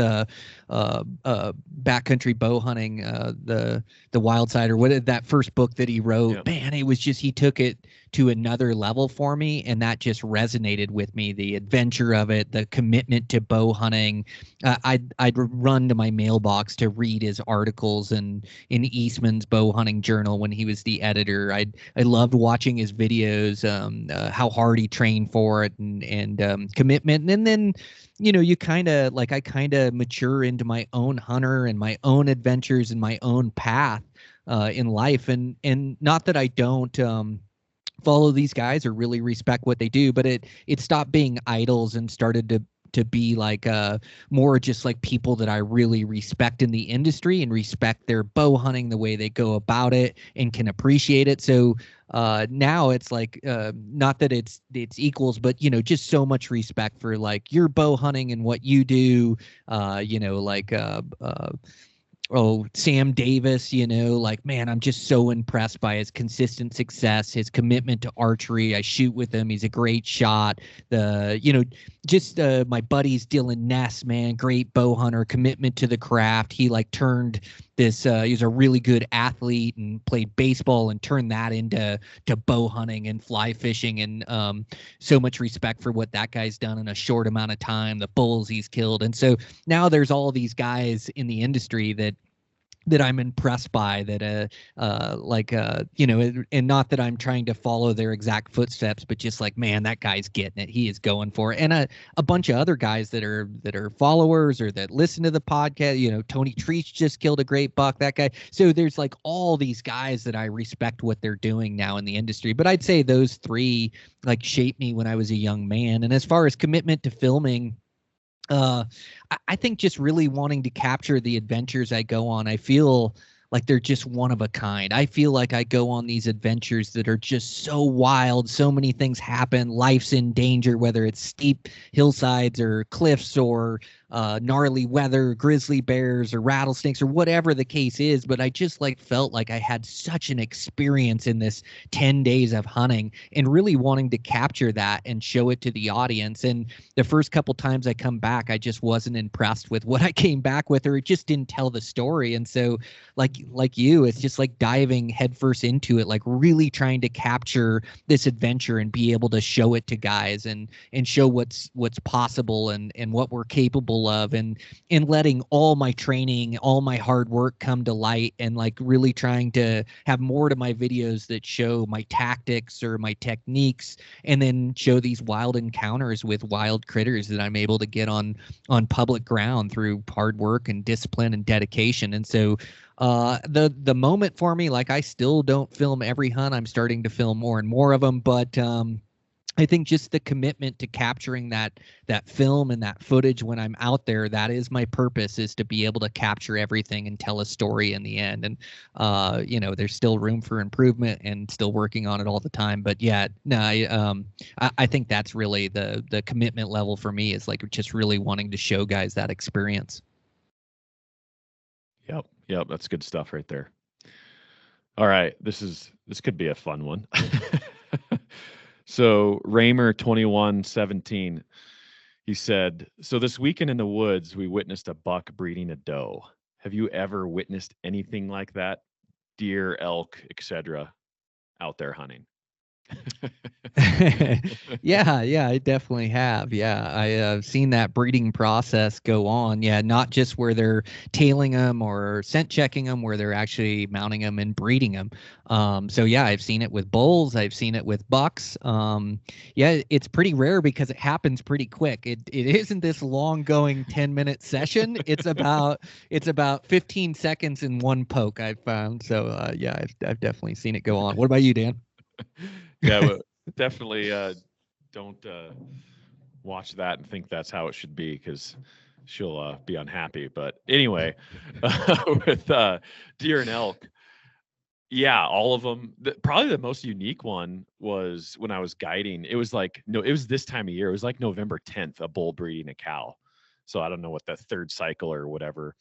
backcountry bow hunting, the Wild Side, or what, that first book that he wrote. Yep. Man, it was just, he took it to another level for me, and that just resonated with me. The adventure of it, the commitment to bow hunting. I'd run to my mailbox to read his articles in Eastman's Bow Hunting Journal when he was the editor. I loved watching his videos, how hard he trained for it, and commitment. And then you kind of like, I kind of mature into my own hunter and my own adventures and my own path in life. And not that I don't follow these guys or really respect what they do, but it stopped being idols and started to be like more just like people that I really respect in the industry and respect their bow hunting, the way they go about it, and can appreciate it. So now it's like not that it's equals, but just so much respect for like your bow hunting and what you do. Sam Davis, like, man, I'm just so impressed by his consistent success, his commitment to archery. I shoot with him. He's a great shot. My buddies, Dylan Ness, man, great bow hunter, commitment to the craft. He like turned this, he's a really good athlete and played baseball and turned that into bow hunting and fly fishing. And so much respect for what that guy's done in a short amount of time, the bulls he's killed. And so now there's all these guys in the industry that I'm impressed by, that and not that I'm trying to follow their exact footsteps, but just like, man, that guy's getting it. He is going for it. And a bunch of other guys that are followers or that listen to the podcast, Tony Treach just killed a great buck, that guy. So there's like all these guys that I respect what they're doing now in the industry. But I'd say those three like shaped me when I was a young man. And as far as commitment to filming, I think just really wanting to capture the adventures I go on. I feel like they're just one of a kind. I feel like I go on these adventures that are just so wild. So many things happen. Life's in danger, whether it's steep hillsides or cliffs or gnarly weather, grizzly bears or rattlesnakes or whatever the case is. But I just like felt like I had such an experience in this 10 days of hunting, and really wanting to capture that and show it to the audience. And the first couple times I come back, I just wasn't impressed with what I came back with, or it just didn't tell the story. And so like you, it's just like diving headfirst into it, like really trying to capture this adventure and be able to show it to guys and show what's possible and what we're capable of, and letting all my training, all my hard work come to light, and like really trying to have more to my videos that show my tactics or my techniques, and then show these wild encounters with wild critters that I'm able to get on public ground through hard work and discipline and dedication. And so the moment for me, like, I still don't film every hunt. I'm starting to film more and more of them, but I think just the commitment to capturing that film and that footage when I'm out there, that is my purpose, is to be able to capture everything and tell a story in the end. And, there's still room for improvement and still working on it all the time. But yeah, no, I think that's really the commitment level for me, is like just really wanting to show guys that experience. Yep. That's good stuff right there. All right. This could be a fun one. So Raymer 2117, he said, so this weekend in the woods, we witnessed a buck breeding a doe. Have you ever witnessed anything like that? Deer, elk, etc., out there hunting? Yeah, I definitely have. Yeah, I've seen that breeding process go on. Yeah, not just where they're tailing them or scent checking them, where they're actually mounting them and breeding them. So yeah, I've seen it with bulls. I've seen it with bucks. Yeah, it's pretty rare because it happens pretty quick. It isn't this long going 10-minute session. It's about 15 seconds in one poke, I've found. So yeah, I've definitely seen it go on. What about you, Dan? Yeah, well, definitely don't watch that and think that's how it should be, because she'll be unhappy. But anyway, with deer and elk, yeah, all of them. Probably the most unique one was when I was guiding. It was like, no, it was this time of year. It was like November 10th, a bull breeding a cow. So I don't know what the third cycle or whatever.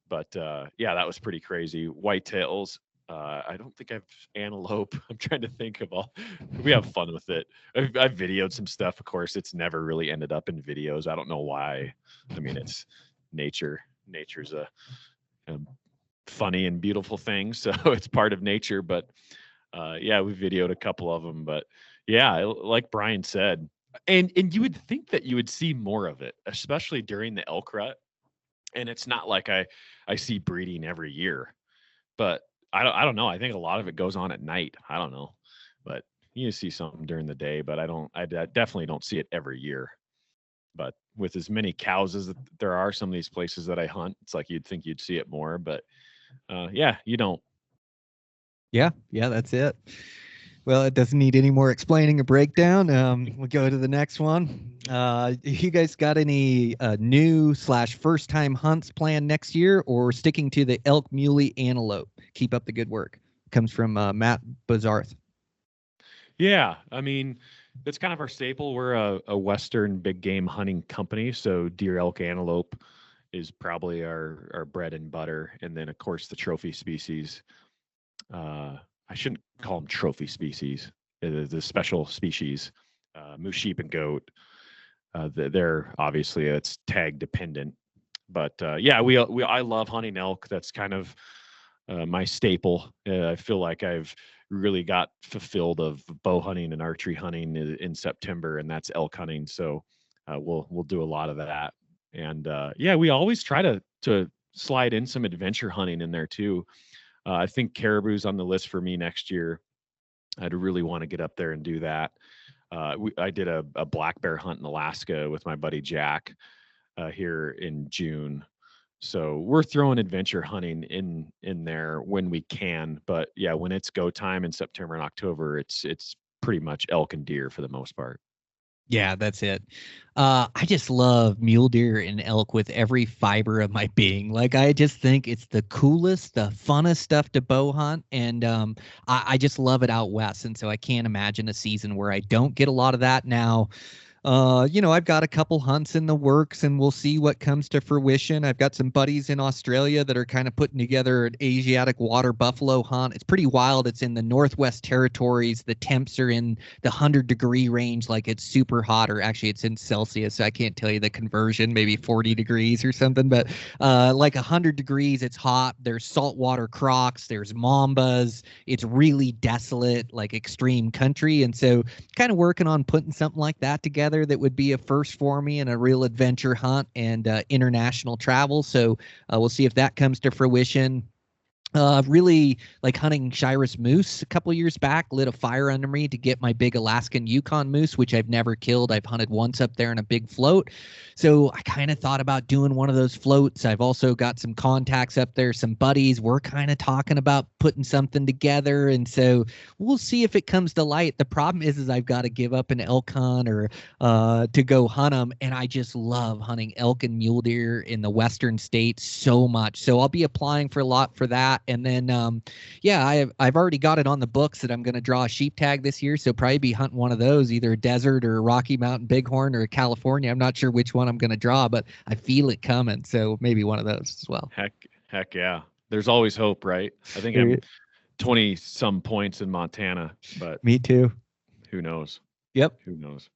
But yeah, that was pretty crazy. Whitetails. I don't think I've antelope. I'm trying to think of all. We have fun with it. I've videoed some stuff. Of course, it's never really ended up in videos. I don't know why. I mean, it's nature. Nature's a funny and beautiful thing, so it's part of nature. But yeah, we videoed a couple of them. But yeah, like Brian said, and you would think that you would see more of it, especially during the elk rut. And it's not like I see breeding every year, but I don't know. I think a lot of it goes on at night. I don't know, but you see something during the day, but I definitely don't see it every year. But with as many cows as there are, some of these places that I hunt, it's like you'd think you'd see it more, but yeah, you don't. Yeah, that's it. Well, it doesn't need any more explaining or breakdown. We'll go to the next one. You guys got any new/first time hunts planned next year, or sticking to the elk, muley, antelope? Keep up the good work. Comes from Matt Bazarth. Yeah, I mean, that's kind of our staple. We're a Western big game hunting company, so deer, elk, antelope is probably our bread and butter, and then of course the trophy species. I shouldn't call them trophy species. The special species, moose, sheep, and goat. They're obviously it's tag dependent, but yeah, I love hunting elk. That's kind of my staple. I feel like I've really got fulfilled of bow hunting and archery hunting in September, and that's elk hunting. So we'll do a lot of that, and yeah, we always try to slide in some adventure hunting in there too. I think caribou's on the list for me next year. I'd really want to get up there and do that. I did a black bear hunt in Alaska with my buddy Jack here in June. So we're throwing adventure hunting in there when we can. But yeah, when it's go time in September and October, it's pretty much elk and deer for the most part. Yeah, that's it. I just love mule deer and elk with every fiber of my being. Like, I just think it's the coolest, the funnest stuff to bow hunt, and I just love it out west. And so I can't imagine a season where I don't get a lot of that now. I've got a couple hunts in the works, and we'll see what comes to fruition. I've got some buddies in Australia that are kind of putting together an Asiatic water buffalo hunt. It's pretty wild. It's in the Northwest Territories. The temps are in the 100-degree range, like it's super hot, or actually it's in Celsius, so I can't tell you the conversion, maybe 40 degrees or something, but like 100 degrees, it's hot. There's saltwater crocs, there's mambas. It's really desolate, like extreme country. And so kind of working on putting something like that together that would be a first for me and a real adventure hunt and international travel. So we'll see if that comes to fruition. Really like hunting Shiras moose a couple years back, lit a fire under me to get my big Alaskan Yukon moose, which I've never killed. I've hunted once up there in a big float. So I kind of thought about doing one of those floats. I've also got some contacts up there, some buddies. We're kind of talking about putting something together. And so we'll see if it comes to light. The problem is I've got to give up an elk hunt or to go hunt them. And I just love hunting elk and mule deer in the Western states so much. So I'll be applying for a lot for that. And then, yeah, I've already got it on the books that I'm going to draw a sheep tag this year. So probably be hunting one of those, either a desert or a Rocky Mountain Bighorn or a California. I'm not sure which one I'm going to draw, but I feel it coming. So maybe one of those as well. Heck yeah. There's always hope, right? I think I'm 20 some points in Montana, but me too. Who knows? Yep. Who knows?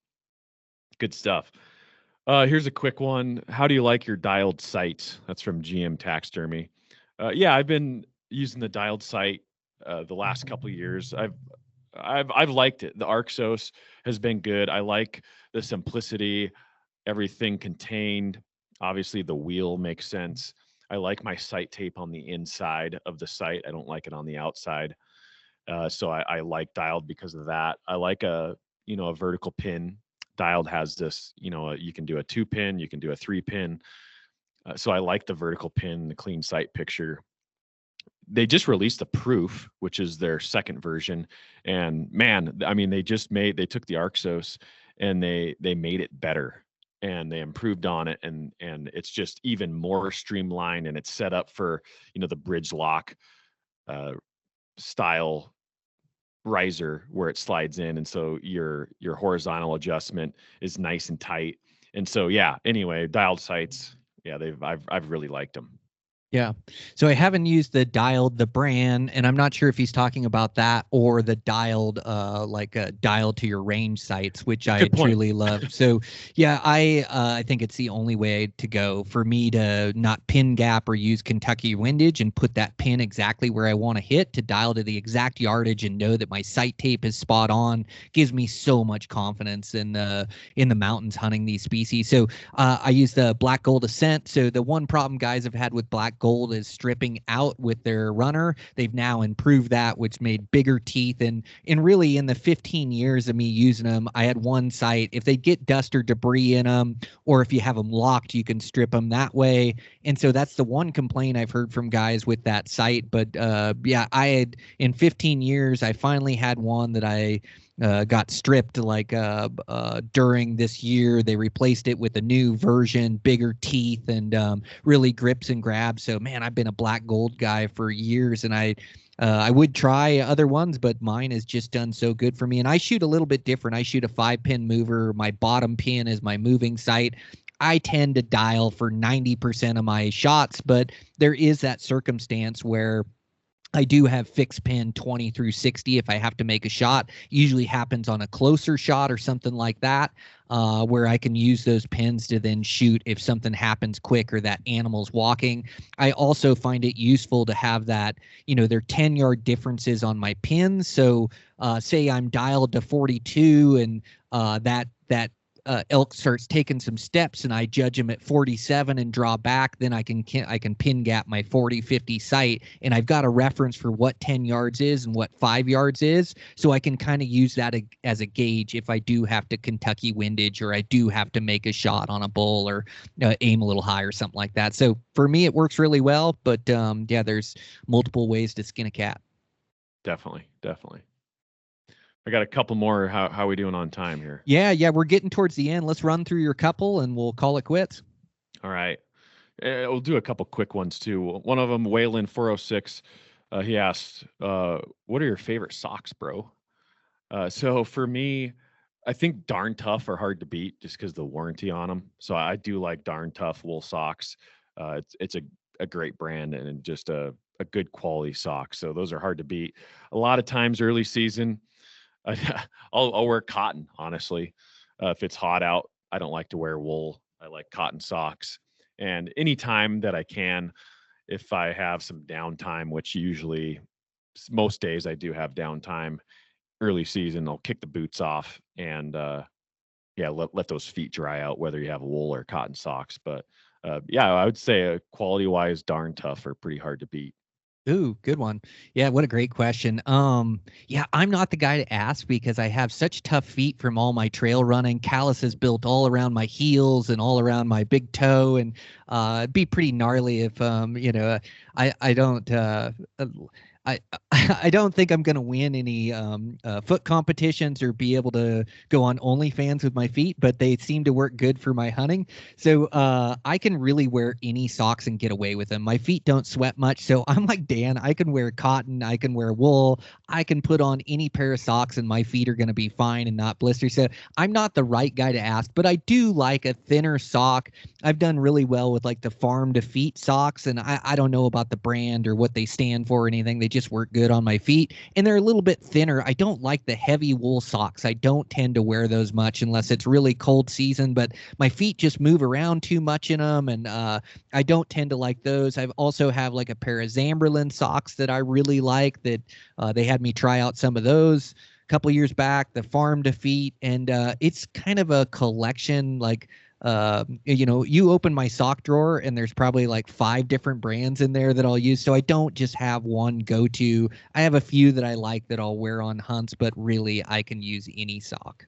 Good stuff. Here's a quick one. How do you like your dialed sights? That's from GM Taxidermy. Yeah, I've been using the dialed sight the last couple of years. I've liked it. The Arxos has been good. I like the simplicity, everything contained. Obviously, the wheel makes sense. I like my sight tape on the inside of the sight. I don't like it on the outside. So I like Dialed because of that. I like a vertical pin. Dialed has this, you can do a 2-pin, you can do a 3-pin. So I like the vertical pin, the clean sight picture. They just released the Proof, which is their second version. And man, I mean, they took the Arxos and they made it better and they improved on it. And it's just even more streamlined and it's set up for, the bridge lock style riser where it slides in. And so your horizontal adjustment is nice and tight. And so, yeah, anyway, Dialed sights. Yeah, I've really liked them. Yeah. So I haven't used the Dialed, the brand, and I'm not sure if he's talking about that or the Dialed, like a dialed to your range sights, which I truly love. So yeah, I think it's the only way to go for me to not pin gap or use Kentucky windage and put that pin exactly where I want to hit, to dial to the exact yardage and know that my sight tape is spot on. Gives me so much confidence in the mountains hunting these species. So I use the Black Gold Ascent. So the one problem guys have had with Black Gold is stripping out with their runner. They've now improved that, which made bigger teeth. And really in the 15 years of me using them, I had one sight. If they get dust or debris in them, or if you have them locked, you can strip them that way. And so that's the one complaint I've heard from guys with that sight. But yeah, I had in 15 years, I finally had one that I got stripped like during this year. They replaced it with a new version, bigger teeth, and really grips and grabs. So man, I've been a Black Gold guy for years, and I would try other ones, but mine has just done so good for me. And I shoot a little bit different. I shoot a 5-pin mover. My bottom pin is my moving sight. I tend to dial for 90% of my shots, but there is that circumstance where I do have fixed pin 20 through 60 if I have to make a shot. Usually happens on a closer shot or something like that, where I can use those pins to then shoot if something happens quick or that animal's walking. I also find it useful to have that, there are 10-yard differences on my pins. So say I'm dialed to 42 and that elk starts taking some steps and I judge him at 47 and draw back, then I can pin gap my 40-50 sight, and I've got a reference for what 10 yards is and what 5 yards is, so I can kind of use that as a gauge if I do have to Kentucky windage or I do have to make a shot on a bull or aim a little high or something like that. So for me, it works really well, but yeah, there's multiple ways to skin a cat. Definitely. I got a couple more. How are we doing on time here? Yeah, we're getting towards the end. Let's run through your couple and we'll call it quits. All right. We'll do a couple quick ones too. One of them, Waylon 406, he asked, what are your favorite socks, bro? So for me, I think Darn Tough are hard to beat just because the warranty on them. So I do like Darn Tough wool socks. It's a great brand and just a good quality sock. So those are hard to beat. A lot of times early season, I'll wear cotton, honestly. If it's hot out, I don't like to wear wool. I like cotton socks. And anytime that I can, if I have some downtime, which usually most days I do have downtime early season, I'll kick the boots off and let those feet dry out, whether you have wool or cotton socks. But yeah, I would say quality wise, Darn Tough are pretty hard to beat. Ooh, good one. Yeah, what a great question. Yeah, I'm not the guy to ask because I have such tough feet from all my trail running. Calluses built all around my heels and all around my big toe, and it'd be pretty gnarly if I don't. I don't think I'm going to win any foot competitions or be able to go on OnlyFans with my feet, but they seem to work good for my hunting. So I can really wear any socks and get away with them. My feet don't sweat much. So I'm like Dan, I can wear cotton, I can wear wool, I can put on any pair of socks and my feet are going to be fine and not blister. So I'm not the right guy to ask, but I do like a thinner sock. I've done really well with like the farm to feet socks, and I don't know about the brand or what they stand for or anything. They just work good on my feet, and they're a little bit thinner. I don't like the heavy wool socks. I don't tend to wear those much unless it's really cold season, but my feet just move around too much in them, and I don't tend to like those. I also have like a pair of Zamberlan socks that I really like that they had me try out some of those. couple years back, the Farm Defeat, and it's kind of a collection. Like, you open my sock drawer and there's probably like 5 different brands in there that I'll use. So I don't just have one go-to. I have a few that I like that I'll wear on hunts, but really I can use any sock.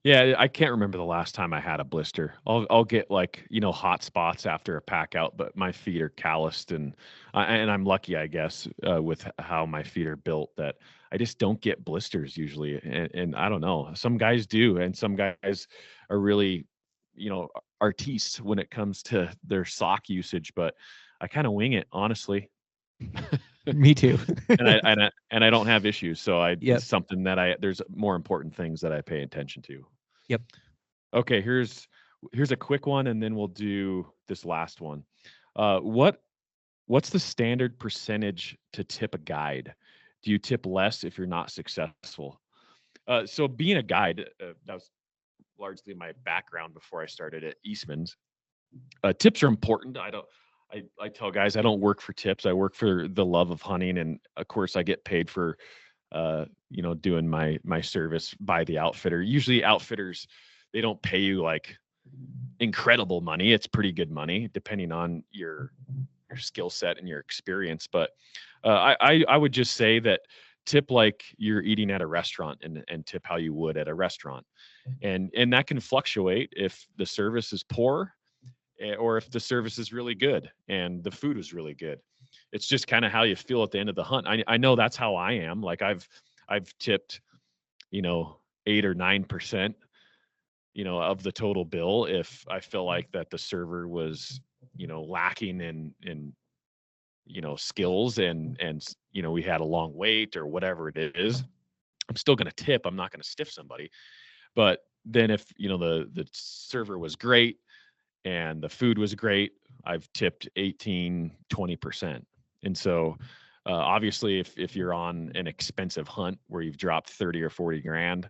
Yeah, I can't remember the last time I had a blister. I'll get like, hot spots after a pack out, but my feet are calloused, and I'm lucky, I guess, with how my feet are built, that I just don't get blisters usually. And I don't know, some guys do, and some guys are really, artistes when it comes to their sock usage, but I kind of wing it, honestly. Me too. and I don't have issues, so Yep. it's something that there's more important things that I pay attention to. Yep. Okay, here's a quick one, and then we'll do this last one. What's the standard percentage to tip a guide? Do you tip less if you're not successful? So being a guide, that was largely my background before I started at Eastmans. Tips are important. I tell guys I don't work for tips. I work for the love of hunting, and of course I get paid for doing my service by the outfitter. Usually outfitters, they don't pay you like incredible money. It's pretty good money depending on your skill set and your experience. But I would just say that tip like you're eating at a restaurant, and tip how you would at a restaurant. And that can fluctuate if the service is poor, or if the service is really good and the food is really good. It's just kind of how you feel at the end of the hunt. I know that's how I am. Like I've tipped, 8 or 9%, of the total bill if I feel like that the server was, lacking in skills, and we had a long wait or whatever it is. I'm still going to tip. I'm not going to stiff somebody. But then if, the server was great and the food was great, I've tipped 18, 20%. And so obviously if you're on an expensive hunt where you've dropped 30 or 40 grand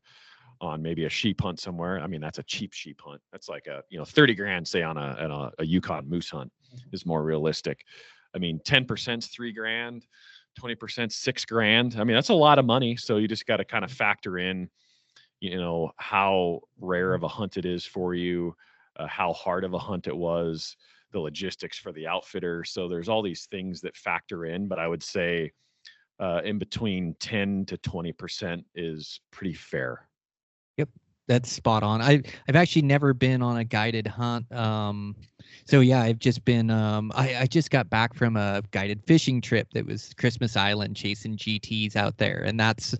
on maybe a sheep hunt somewhere, I mean, that's a cheap sheep hunt. That's like 30 grand, say on a Yukon moose hunt is more realistic. I mean, 10% is 3 grand, 20% 6 grand. I mean, that's a lot of money. So you just got to kind of factor in, how rare of a hunt it is for you, how hard of a hunt it was, the logistics for the outfitter. So there's all these things that factor in, but I would say in between 10 to 20% is pretty fair. Yep, that's spot on. I've actually never been on a guided hunt. So yeah, I've just been. I just got back from a guided fishing trip that was Christmas Island, chasing GTs out there, and that's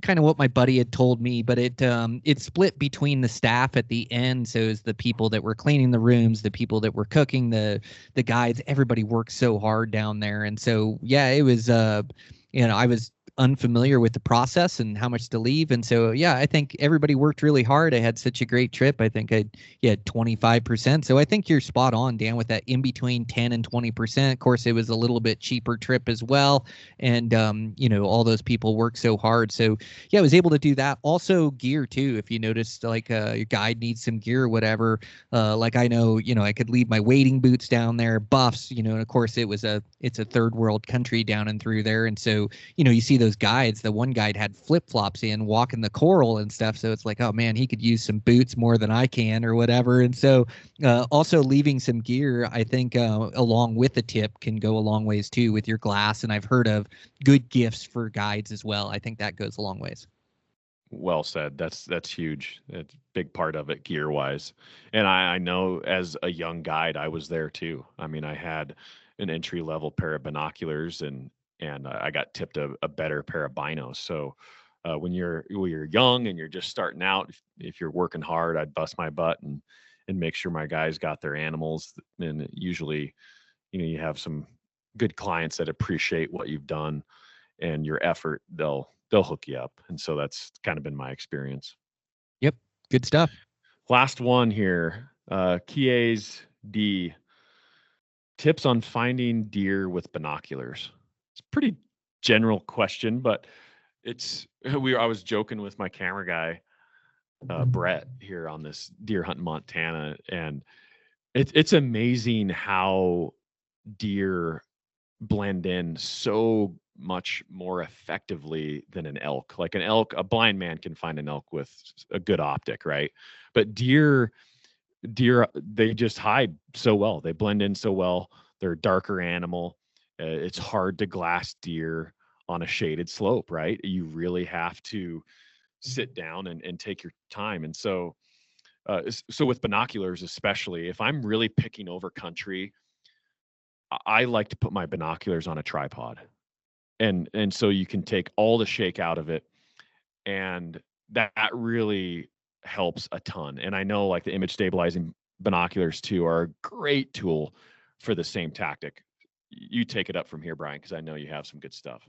kind of what my buddy had told me. But it split between the staff at the end. So it's the people that were cleaning the rooms, the people that were cooking, the guides. Everybody worked so hard down there, and so yeah, it was. I was unfamiliar with the process and how much to leave. And so, yeah, I think everybody worked really hard. I had such a great trip. I think I had 25%. So I think you're spot on, Dan, with that in between 10 and 20%. Of course, it was a little bit cheaper trip as well. And, all those people worked so hard. So yeah, I was able to do that. Also gear too. If you noticed, like your guide needs some gear or whatever, like I know, I could leave my wading boots down there, buffs, and of course it's a third world country down and through there. And so, you see those guides. The one guide had flip-flops in, walking the coral and stuff. So it's like, oh man, he could use some boots more than I can or whatever. And so also leaving some gear, I think along with the tip can go a long ways too with your glass. And I've heard of good gifts for guides as well. I think that goes a long ways. Well said. That's huge. It's a big part of it gear wise. And I know as a young guide, I was there too. I mean, I had an entry level pair of binoculars, and I got tipped a better pair of binos. So when you're young and you're just starting out, if you're working hard, I'd bust my butt and make sure my guys got their animals. And usually, you have some good clients that appreciate what you've done and your effort. They'll hook you up. And so that's kind of been my experience. Yep. Good stuff. Last one here. Kies D. Tips on finding deer with binoculars. It's a pretty general question, but I was joking with my camera guy, Brett, here on this deer hunt in Montana, and it's amazing how deer blend in so much more effectively than an elk. Like an elk, a blind man can find an elk with a good optic, right? But deer, they just hide so well. They blend in so well. They're a darker animal. It's hard to glass deer on a shaded slope, right? You really have to sit down and take your time. And so with binoculars, especially if I'm really picking over country, I like to put my binoculars on a tripod, and so you can take all the shake out of it, and that really helps a ton. And I know like the image stabilizing binoculars too are a great tool for the same tactic. You take it up from here, Brian, because I know you have some good stuff.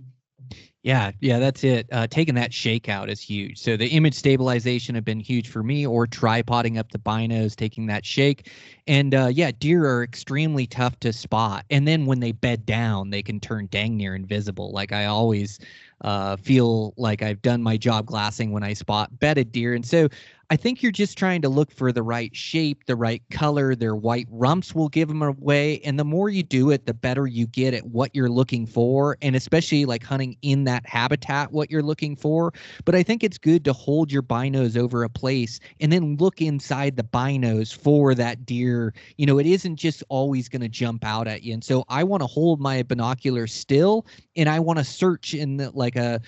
Yeah, that's it. Taking that shake out is huge. So the image stabilization have been huge for me, or tripoding up the binos, taking that shake. And yeah, deer are extremely tough to spot. And then when they bed down, they can turn dang near invisible. Like I always feel like I've done my job glassing when I spot bedded deer. And so I think you're just trying to look for the right shape, the right color. Their white rumps will give them away. And the more you do it, the better you get at what you're looking for. And especially like hunting in that habitat, what you're looking for. But I think it's good to hold your binos over a place and then look inside the binos for that deer. You know, it isn't just always going to jump out at you. And so I want to hold my binoculars still, and I want to search in the, like a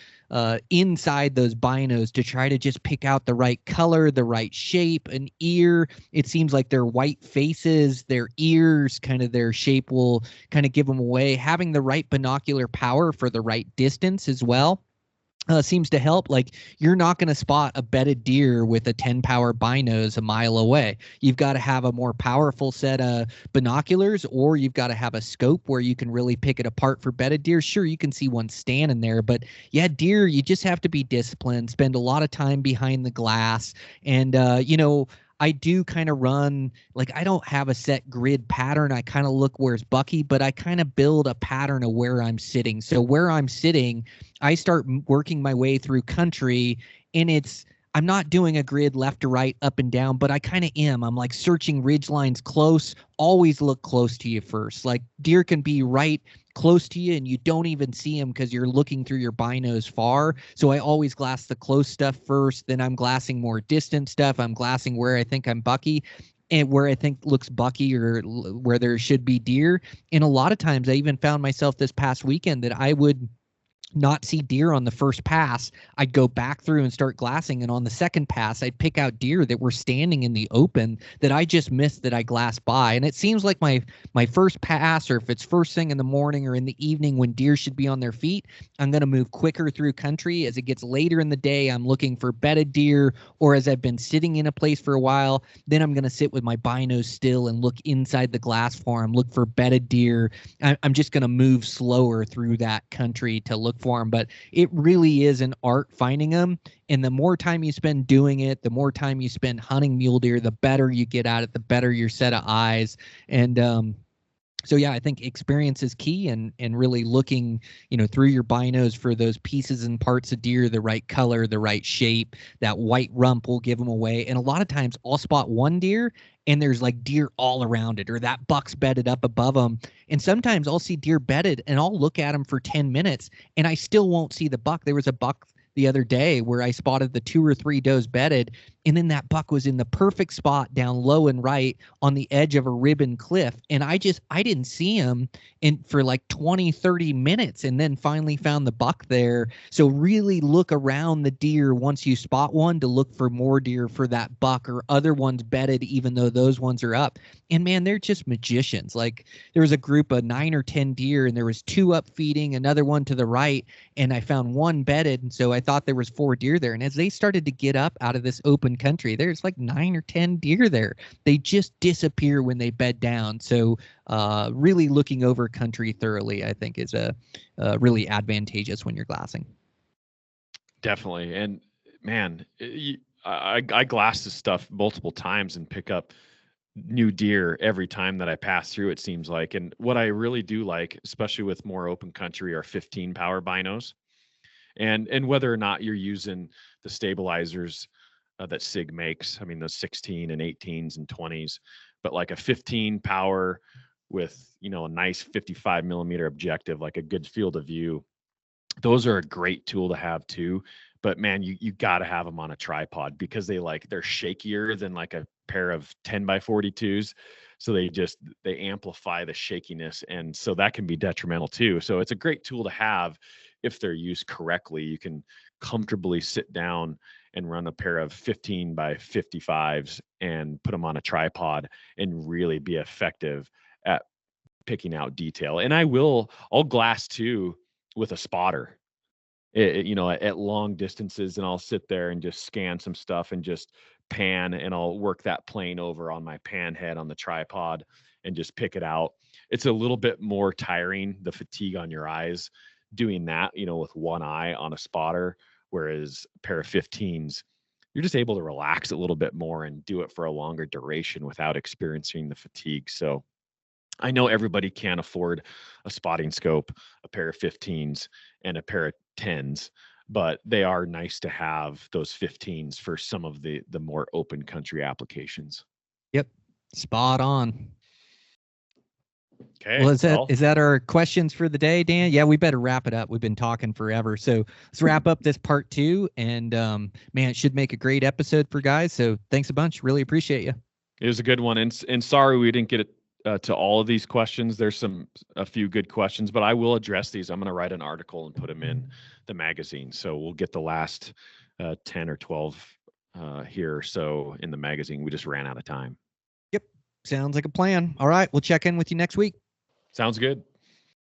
inside those binos to try to just pick out the right color, the right shape, an ear. It seems like their white faces, their ears, kind of their shape will kind of give them away. Having the right binocular power for the right distance as well. Seems to help. Like you're not going to spot a bedded deer with a 10 power binos a mile away. You've got to have a more powerful set of binoculars, or you've got to have a scope where you can really pick it apart for bedded deer. Sure, you can see one standing there, but yeah, deer, you just have to be disciplined, spend a lot of time behind the glass. And, you know, I do kind of run, like I don't have a set grid pattern. I kind of look where's Bucky, but I kind of build a pattern of where I'm sitting. So where I'm sitting, I start working my way through country, and I'm not doing a grid left to right, up and down, but I kind of am. I'm like searching ridge lines close. Always look close to you first. Like deer can be right close to you and you don't even see them because you're looking through your binos far. So I always glass the close stuff first. Then I'm glassing more distant stuff. I'm glassing where I think I'm Bucky and where I think looks Bucky or where there should be deer. And a lot of times I even found myself this past weekend that I would not see deer on the first pass. I'd go back through and start glassing, and on the second pass I'd pick out deer that were standing in the open that I just missed, that I glassed by. And it seems like my first pass, or if it's first thing in the morning or in the evening when deer should be on their feet, I'm going to move quicker through country. As it gets later in the day, I'm looking for bedded deer, or as I've been sitting in a place for a while, then I'm going to sit with my binos still and look inside the glass for them, look for bedded deer. I'm just going to move slower through that country to look for them. But it really is an art finding them. And the more time you spend doing it, the more time you spend hunting mule deer, the better you get at it, the better your set of eyes. And so yeah, I think experience is key, and really looking, you know, through your binos for those pieces and parts of deer, the right color, the right shape. That white rump will give them away. And a lot of times I'll spot one deer and there's like deer all around it, or that buck's bedded up above them. And sometimes I'll see deer bedded and I'll look at them for 10 minutes and I still won't see the buck. There was a buck the other day where I spotted the 2 or 3 does bedded, and then that buck was in the perfect spot down low and right on the edge of a ribbon cliff. And I didn't see him for like 20, 30 minutes, and then finally found the buck there. So really look around the deer once you spot one to look for more deer for that buck, or other ones bedded, even though those ones are up. And man, they're just magicians. Like there was a group of 9 or 10 deer, and there was 2 up feeding, another one to the right, and I found one bedded. And so I thought there was 4 deer there. And as they started to get up out of this open country, there's like 9 or 10 deer there. They just disappear when they bed down. So really looking over country thoroughly, I think, is a really advantageous when you're glassing. Definitely. And man, I glass this stuff multiple times and pick up new deer every time that I pass through, it seems like. And what I really do like, especially with more open country, are 15 power binos. And whether or not you're using the stabilizers that SIG makes, I mean, the 16 and 18s and 20s, but like a 15 power with, you know, a nice 55 millimeter objective, like a good field of view, Those are a great tool to have too. But man, you got to have them on a tripod because they're shakier than like a pair of 10x42s. So they amplify the shakiness. And so that can be detrimental too. So it's a great tool to have if they're used correctly. You can comfortably sit down and run a pair of 15x55s and put them on a tripod and really be effective at picking out detail. And I'll glass too with a spotter, at long distances, and I'll sit there and just scan some stuff and just pan, and I'll work that plane over on my pan head on the tripod and just pick it out. It's a little bit more tiring, the fatigue on your eyes doing that, with one eye on a spotter, whereas a pair of 15s, you're just able to relax a little bit more and do it for a longer duration without experiencing the fatigue. So I know everybody can't afford a spotting scope, a pair of 15s, and a pair of 10s, but they are nice to have those 15s for some of the more open country applications. Yep. Spot on. Okay. Well, is that our questions for the day, Dan? Yeah, we better wrap it up. We've been talking forever. So let's wrap up this part 2. And man, it should make a great episode for guys. So thanks a bunch. Really appreciate you. It was a good one. And sorry we didn't get it to all of these questions. There's a few good questions, but I will address these. I'm going to write an article and put them in the magazine. So we'll get the last 10 or 12 here or so in the magazine. We just ran out of time. Yep. Sounds like a plan. All right. We'll check in with you next week. Sounds good.